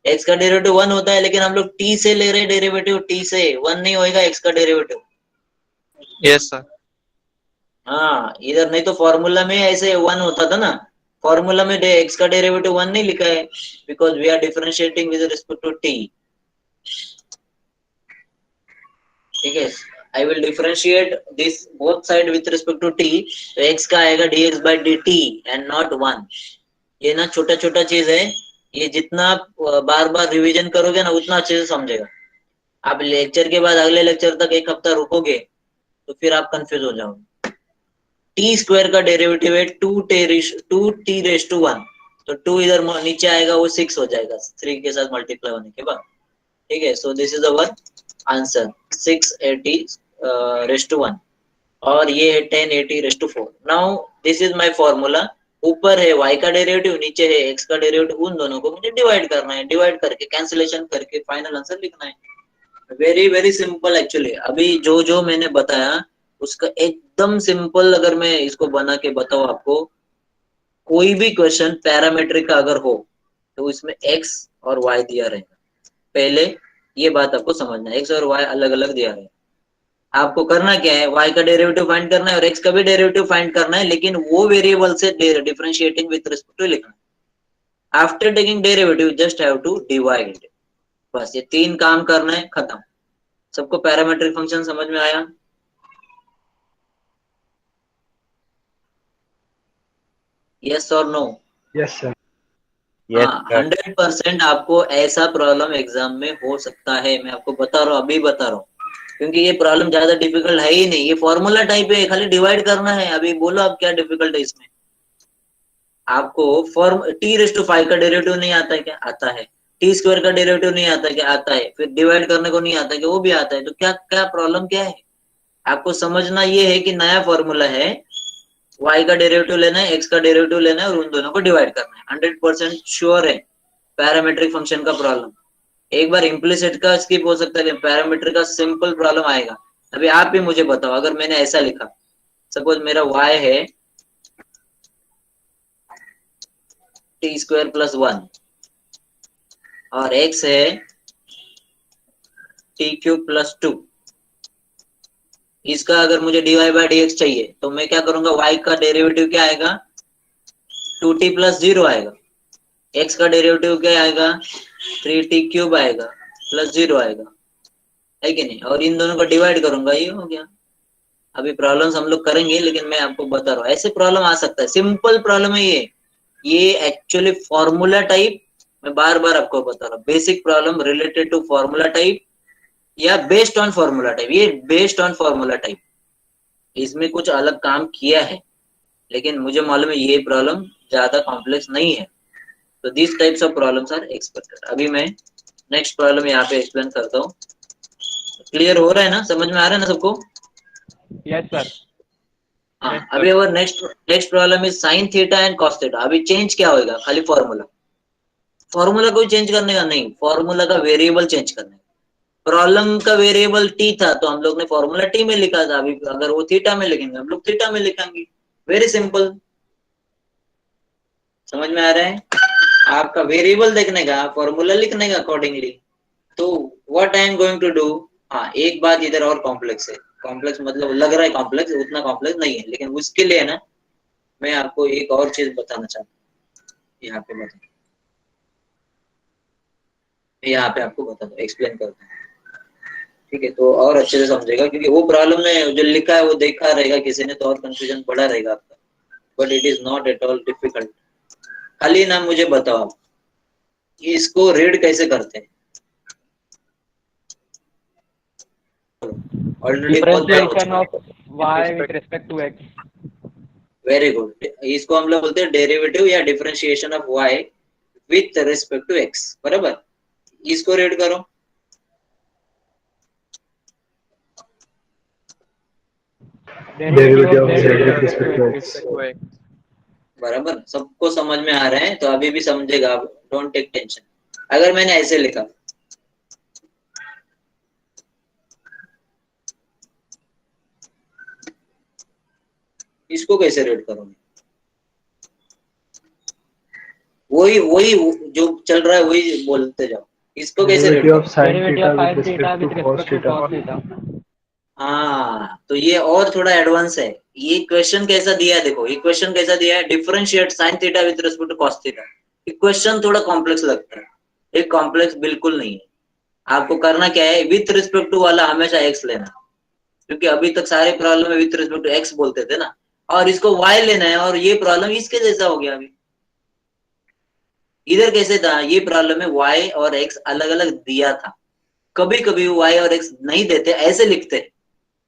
x का डेरिवेटिव 1 होता है, लेकिन हम लोग t से ले रहे डेरिवेटिव, t से 1 नहीं होएगा x का डेरिवेटिव। Yes sir. हाँ इधर नहीं तो फॉर्मूला में ऐसे 1 होता था ना, फॉर्मूला में x का डेरिवेटिव 1 नहीं लिखा है, because we are differentiating with respect to t, ठीक है। I will differentiate this both side with respect to t, तो x का आएगा dx/dt एंड नॉट 1। ये ना छोटा छोटा चीज है, ये जितना बार बार रिवीजन करोगे ना उतना अच्छे से समझेगा। आप लेक्चर के बाद अगले लेक्चर तक 1 हफ्ता रुकोगे तो फिर आप कंफ्यूज हो जाओगे। t² का डेरिवेटिव है 2t⁵1, तो 2 इधर नीचे आएगा, वो 6 हो जाएगा 3 के साथ मल्टीप्लाई होने के बाद, ठीक है। So this is our answer 680⁵1, और ये है 1080⁴। Now this is my formula, ऊपर है y का डेरिवेटिव, नीचे है x का डेरिवेटिव, उन दोनों को मुझे डिवाइड करना है, डिवाइड करके कैंसिलेशन करके फाइनल आंसर लिखना है। Very very simple actually. अभी जो जो मैंने बताया उसका एकदम सिंपल, अगर मैं इसको बना के बताऊं आपको, कोई भी क्वेश्चन पैरामेट्रिक का अगर हो तो इसमें x और y दिया रहेगा। पहले ये बात आपको समझना है, x और y अलग अलग दिया रहेगा। आपको करना क्या है, y का डेरिवेटिव फाइंड करना है और x का भी डेरिवेटिव फाइंड करना है, लेकिन वो वेरिएबल से डिफरेंशिएटिंग विद रिस्पेक्ट टू लिखना है। After taking derivative just have to divide, बस ये 3 काम करना है, खत्म। सबको पैरामेट्रिक फंक्शन समझ में आया? यस और नो? Yes sir. हाँ 100% आपको ऐसा प्रॉब्लम एग्जाम में हो सकता है, मैं आपको बता रहा हूँ, अभी बता रहा हूँ, क्योंकि ये प्रॉब्लम ज्यादा डिफिकल्ट है ही नहीं, ये फॉर्मूला टाइप है, खाली डिवाइड करना है। अभी बोलो आप क्या डिफिकल्ट है इसमें? आपको t⁵ का डेरिवेटिव नहीं आता है क्या? आता है। t² का डेरिवेटिव नहीं आता क्या? आता है। फिर डिवाइड करने को नहीं आता क्या? वो भी आता है। तो क्या क्या प्रॉब्लम क्या है? आपको समझना ये है कि नया फॉर्मूला है, y का डेरिवेटिव लेना है, x का डेरिवेटिव लेना है और उन दोनों को डिवाइड करना है। 100% श्योर है पैरामीट्रिक फंक्शन का प्रॉब्लम। एक बार इम्प्लिसिट का स्किप हो सकता है, पैरामीट्रिक का सिंपल प्रॉब्लम आएगा। अभी आप भी मुझे बताओ, अगर मैंने ऐसा लिखा, सपोज मेरा y है t² + 1 और x है t³ + 2, इसका अगर मुझे dy/dx चाहिए तो मैं क्या करूंगा, y का डेरिवेटिव क्या आएगा, 2t + 0 आएगा, x का डेरिवेटिव क्या आएगा, 3t³ आएगा + 0 आएगा, है कि नहीं? और इन दोनों को डिवाइड करूंगा, ये हो गया। अभी प्रॉब्लम्स हम लोग करेंगे, लेकिन मैं आपको बता रहा हूँ ऐसे प्रॉब्लम आ सकता है, सिंपल प्रॉब्लम है ये एक्चुअली फॉर्मूला टाइप, मैं बार बार आपको बता रहा हूँ, basic problem related to formula type या बेस्ड ऑन फॉर्मूला टाइप। ये बेस्ड ऑन फॉर्मूला टाइप, इसमें कुछ अलग काम किया है, लेकिन मुझे मालूम है ये प्रॉब्लम ज्यादा कॉम्प्लेक्स नहीं है। तो this types of problems are expected. अभी मैं नेक्स्ट प्रॉब्लम यहाँ पे एक्सप्लेन करता हूँ। क्लियर हो रहा है ना, समझ में आ रहा है ना सबको? Yes sir. हाँ, Yes, अभी sir. और next problem is sin θ and cos θ। अभी चेंज क्या होगा, खाली फॉर्मूला कोई चेंज करने का नहीं, फॉर्मूला का वेरिएबल चेंज करने का। प्रॉब्लम का वेरिएबल t था तो हम लोग ने फॉर्मूला t में लिखा था, अभी अगर वो थीटा में लिखेंगे हम लोग थीटा में लिखेंगे। वेरी सिंपल, समझ में आ रहा है? आपका वेरिएबल देखने का, फॉर्मूला लिखने का अकॉर्डिंगली। तो what I am going to do, हाँ एक बात इधर और कॉम्प्लेक्स है, कॉम्प्लेक्स मतलब लग रहा है कॉम्प्लेक्स, उतना कॉम्प्लेक्स नहीं है, लेकिन उसके लिए ना मैं आपको एक और चीज बताना चाहता हूँ। यहाँ पे बता, यहाँ पे आपको बता दो, एक्सप्लेन करता हूँ, ठीक है? तो और अच्छे से समझेगा, क्योंकि वो प्रॉब्लम में जो लिखा है वो देखा रहेगा किसी ने तो और कंफ्यूजन बढ़ा रहेगा आपका, but it is not at all difficult. खाली ना मुझे बताओ आप इसको रीड कैसे करते हैं। ऑलरेडी बहुत बार हो डिफरेंशिएशन चुका है। Of y with respect to x. Very good, इसको हम लोग बोलते हैं डेरिवेटिव या differentiation of y with respect to x, बराबर? इसको रीड करो। Derivative of z with respect to x. बराबर, सबको समझ में आ रहा है? तो अभी भी समझेगा, डोंट टेक टेंशन। अगर मैंने ऐसे लिखा, इसको कैसे रीड करोगे? वही वही जो चल रहा है वही बोलते जाओ, इसको कैसे रीड डेरिवेटिव ऑफ करोगे? sin Derivative of θ with sin theta respect with to cos respect to cos θ. theta. हाँ, तो ये और थोड़ा एडवांस है। ये क्वेश्चन कैसा दिया है, देखो ये क्वेश्चन कैसा दिया है, differentiate sin θ with respect to cos θ। ये क्वेश्चन थोड़ा कॉम्प्लेक्स लगता है, ये कॉम्प्लेक्स बिल्कुल नहीं है। आपको करना क्या है, विथ रिस्पेक्ट टू वाला हमेशा x लेना, क्योंकि अभी तक सारे प्रॉब्लम में विथ रिस्पेक्ट टू x बोलते थे ना, और इसको y लेना है, और ये प्रॉब्लम इसके जैसा हो गया। अभी इधर कैसे था, ये प्रॉब्लम में y और x अलग अलग दिया था, कभी कभी y और x नहीं देते, ऐसे लिखते।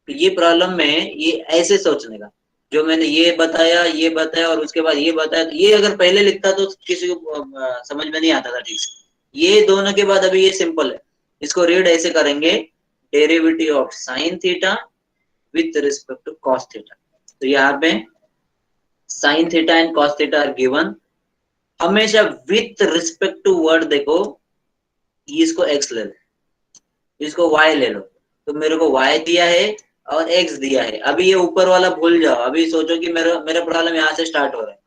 तो ये प्रॉब्लम में ये ऐसे सोचने का, जो मैंने ये बताया और उसके बाद ये बताया, तो ये अगर पहले लिखता तो किसी को समझ में नहीं आता था ठीक से। ये दोनों के बाद अभी ये सिंपल है, इसको रीड ऐसे करेंगे, derivative of sin θ with respect to cos θ। तो यहाँ पे sin θ and cos θ are given, हमेशा विथ रिस्पेक्ट टू वर्ड देखो, इसको x ले लो, इसको y ले लो, तो मेरे को y दिया है और x दिया है। अभी ये ऊपर वाला भूल जाओ, अभी सोचो कि मेरा मेरा प्रॉब्लम यहाँ से स्टार्ट हो रहा है,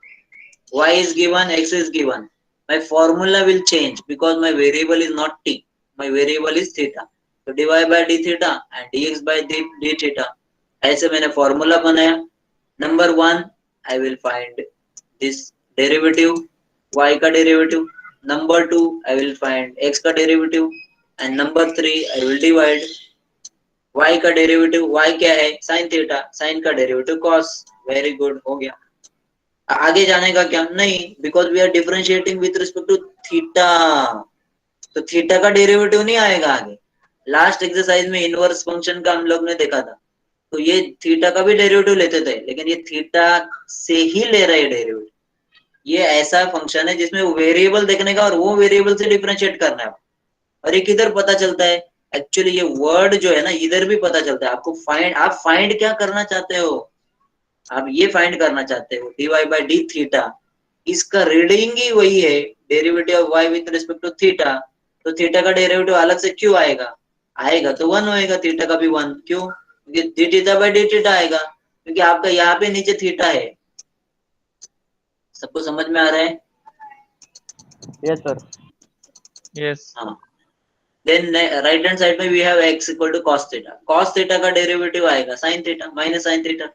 y is given, x is given, my formula will change because my variable is not t, my variable is theta, तो dy by d theta and dx by d theta, ऐसे मैंने formula बनाया। Number 1 I will find this derivative, y का derivative. Number 2 I will find x का derivative, and number 3 I will divide y का derivative, y क्या है, sin theta, sin का derivative cos। Very good, हो गया। आगे जाने का क्या नहीं, because we are differentiating with respect to theta, तो थीटा का डेरिवेटिव नहीं आएगा आगे। लास्ट एक्सरसाइज में इनवर्स फंक्शन का हम लोग ने देखा था, तो ये थीटा का भी डेरिवेटिव लेते थे, लेकिन ये थीटा से ही ले रहे हैं डेरिवेटिव। ये ऐसा फंक्शन है जिसमें वेरिएबल देखने का और वो वेरिएबल से डिफरेंशिएट करना है। और ये किधर पता चलता है, एक्चुअली ये वर्ड जो है ना इधर भी पता चलता है आपको। आप फाइंड क्या करना चाहते हो, आप ये फाइंड करना चाहते हो dy बाई डी थीटा, इसका रीडिंग ही वही है derivative of y with respect to theta. तो थीटा का डेरिवेटिव अलग से क्यों आएगा, आएगा तो 1 होएगा, थीटा का भी 1, क्यों, क्योंकि D theta by d theta आएगा, क्योंकि आपका यहाँ पे नीचे थीटा है। सबको समझ में आ रहा है? Yes sir. Yes. हाँ। देन राइट हैंड साइड में we have x equal to cos theta, cos theta का डेरिवेटिव आएगा sin theta minus sin theta.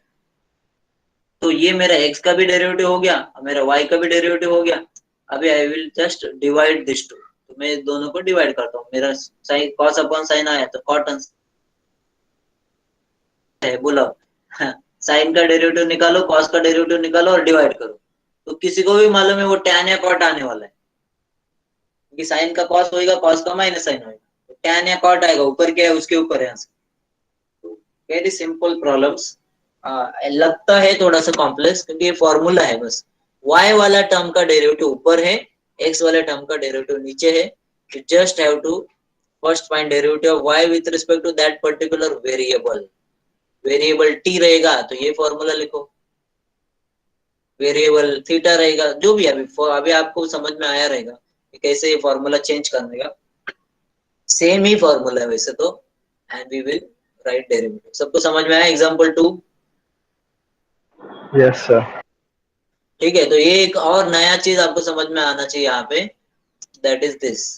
तो ये मेरा x का भी डेरिवेटिव हो गया, मेरा y का भी डेरिवेटिव हो गया। अभी I will just divide this two, तो मैं दोनों को डिवाइड करता हूँ। मेरा sin cos अपॉन sin आया तो cot है, बोलो sin का डेरिवेटिव निकालो, cos का डेरिवेटिव निकालो और डिवाइड करो। तो किसी को भी मालूम है वो tan या cot आने वाला है, क्योंकि साइन का कॉस होएगा, कॉस का माइनस साइन होएगा, टैन या कॉट आएगा, ऊपर क्या है उसके ऊपर है आंसर। Very simple problems. लगता है थोड़ा सा कॉम्प्लेक्स क्योंकि ये फॉर्मूला है बस। y वाला टर्म का डेरिवेटिव ऊपर है, x वाले टर्म का डेरिवेटिव नीचे है। You just have to first find derivative of y with respect to that particular variable. Variable t रहेगा तो ये फॉर्मूला लिखो, वेरिएबल थीटा रहेगा, जो भी अभी आपको समझ में आया रहेगा कि कैसे ये फॉर्मूला चेंज करने का। सेम ही फॉर्मूला है वैसे तो, and we will write derivative. सबको समझ में आया एग्जांपल 2? Yes sir. ठीक है, तो ये एक और नया चीज आपको समझ में आना चाहिए यहाँ पे, दैट इज दिस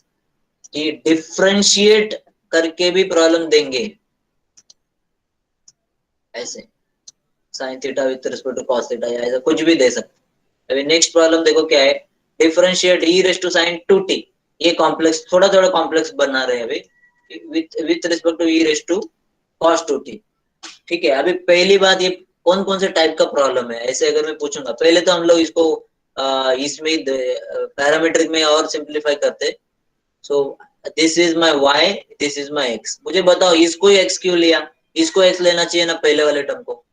कि डिफरेंशिएट करके भी प्रॉब्लम देंगे ऐसे, sine theta with respect to cos theta या ऐसा कुछ भी दे सकते। अभी नेक्स्ट प्रॉब्लम देखो क्या है, differentiate e raise to sin 2t। ये कॉम्प्लेक्स, थोड़ा थोड़ा कॉम्प्लेक्स बना रहे हैं अभी, with respect to e raise to cos 2t। ठीक है, अभी पहली बात, ये कौन कौन से टाइप का प्रॉब्लम है ऐसे अगर मैं पूछूंगा, पहले तो हम लोग इसको इसमें पैरामीट्रिक में और सिंप्लीफाई करते। So this is my y, this is my x। मुझे बताओ इसको ही x क्यों लिया, इसको x लेना चाहिए ना पहले वाले टर्म को?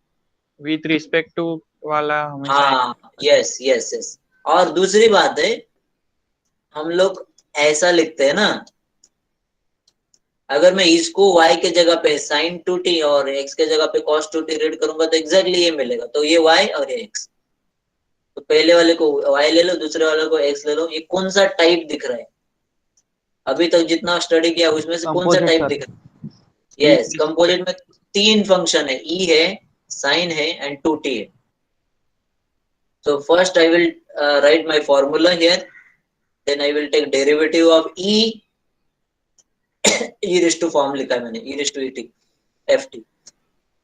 With respect to वाला हमेशा हाँ, यस यस यस। और दूसरी बात है, हम लोग ऐसा लिखते हैं ना, अगर मैं इसको y के जगह पे sin 2t और x के जगह पे cos 2t रीड करूंगा तो एग्जैक्टली ये मिलेगा। तो ये y और ये x, तो पहले वाले को y ले लो, दूसरे वाले को x ले लो। ये कौन सा टाइप दिख रहा है, अभी तक जितना स्टडी किया उसमें से कौन सा कंपोजिट टाइप सर। दिख रहा है? यस, कंपोजिट में 3 फंक्शन है, e है, sin है एंड 2t है। So first I will write my formula here, then I will take derivative of e e raise to form लिखा है मैंने, e raise to et ft।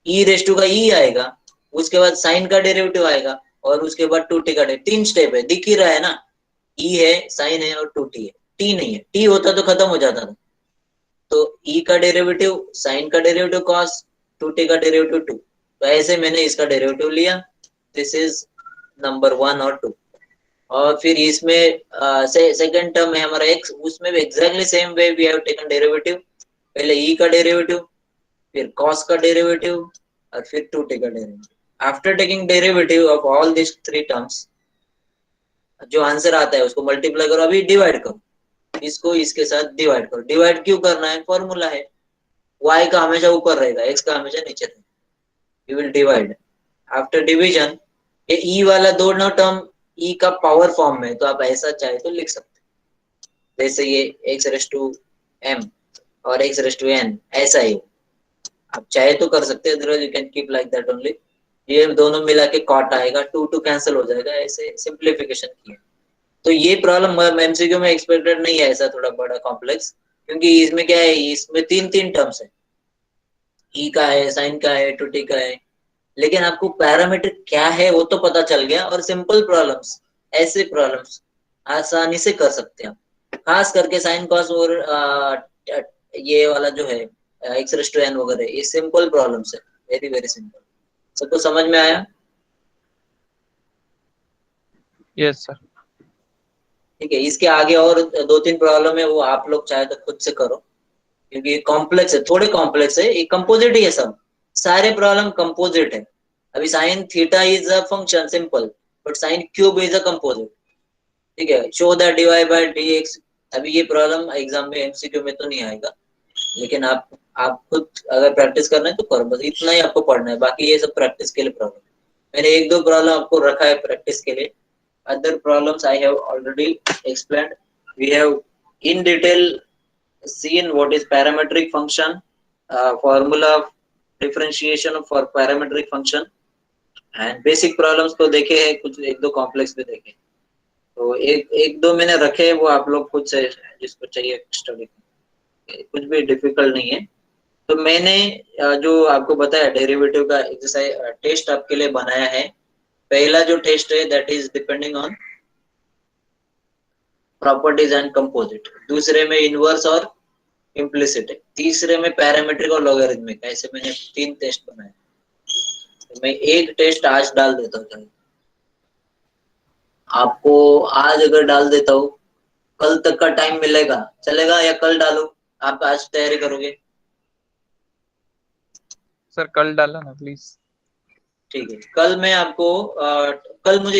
e raise to का e आएगा, उसके बाद sin का derivative आएगा और उसके बाद 2t का डेरिवेटिव। 3 स्टेप है, दिख ही रहा है ना, e है, sin है और 2t है। t नहीं है, t होता तो खत्म हो जाता था। तो e का डेरिवेटिव, sin का डेरिवेटिव cos, 2t का डेरिवेटिव 2। तो ऐसे मैंने इसका डेरिवेटिव लिया, दिस इज नंबर 1 और 2। और फिर इसमें सेकंड टर्म है हमारा x, उसमें भी exactly same way we have taken derivative. पहले e का डेरिवेटिव, फिर cos का डेरिवेटिव और फिर 2t का derivative. After taking derivative of all this 3 terms, जो आंसर आता है उसको मल्टीप्लाई करो, अभी डिवाइड करो, इसको इसके साथ डिवाइड करो। डिवाइड क्यों करना है, फॉर्मूला है, y का हमेशा ऊपर रहेगा, x का हमेशा नीचे रहेगा। You will divide. After division, ये e वाला दोनों टर्म e का पावर फॉर्म में, तो आप ऐसा चाहे तो लिख सकते हैं, जैसे ये x रेज़ टू m और x रेज़ टू n, ऐसा ही आप चाहे तो कर सकते हैं, otherwise you can keep like that only. ये दोनों मिला के कॉट आएगा, 2 2 कैंसिल हो जाएगा, ऐसे सिंप्लीफिकेशन किया। तो ये प्रॉब्लम एमसीक्यू में एक्सपेक्टेड नहीं है ऐसा थोड़ा बड़ा कॉम्प्लेक्स, क्योंकि इसमें क्या है, इसमें 3 टर्म्स है, e का है, sin का है, 2t का है, लेकिन आपको पैरामीटर क्या है वो तो पता चल गया। और सिंपल प्रॉब्लम्स, ऐसे प्रॉब्लम्स आसानी से कर सकते हैं आप, खास करके साइन कॉस और ये वाला जो है एक्स रेज़ टू n वगैरह, ये सिंपल प्रॉब्लम्स है, वेरी वेरी सिंपल। सबको समझ में आया? Yes sir. ठीक है, इसके आगे और 2-3 प्रॉब्लम है, वो आप लोग चाहे तो खुद से करो, क्योंकि ये कॉम्प्लेक्स है, थोड़े कॉम्प्लेक्स है, ये कंपोजिट ही है, सब सारे प्रॉब्लम कंपोजिट है। अभी sine theta is a function simple, but sine cube is a composite. ठीक है, show that dy by dx। अभी ये प्रॉब्लम एग्जाम में एमसीक्यू में तो नहीं आएगा, लेकिन आप खुद अगर प्रैक्टिस करना है तो करो, बस इतना ही आपको पढ़ना है, बाकी ये सब प्रैक्टिस के लिए प्रॉब्लम। मैंने एक दो प्रॉब्लम आपको रखा है प्रैक्टिस के लिए, other problems I have already explained. We have in detail seen what is parametric function, formula of differentiation for parametric function, and basic problems तो देखे हैं, कुछ एक दो कॉम्प्लेक्स भी देखे। तो एक दो मैंने रखे हैं, वो आप लोग खुद से जिसको चाहिए स्टडी, कुछ भी डिफिकल्ट नहीं है। तो मैंने जो आपको बताया डेरिवेटिव का एक्सरसाइज टेस्ट आपके लिए बनाया है। पहला जो टेस्ट है that is depending on properties and composite, दूसरे में इनवर्स और इम्प्लिसिट है, तीसरे में पैरामीट्रिक और लॉगरिथमिक। ऐसे मैंने 3 टेस्ट बनाए। तो मैं एक टेस्ट आज डाल देता हूँ, आपको आज अगर डाल देता हूँ, कल तक का टाइम मिलेगा, चलेगा, या कल डालू? आप आज तैयारी करोगे? सर कल डाला ना प्लीज। ठीक है, कल मैं आपको कल मुझे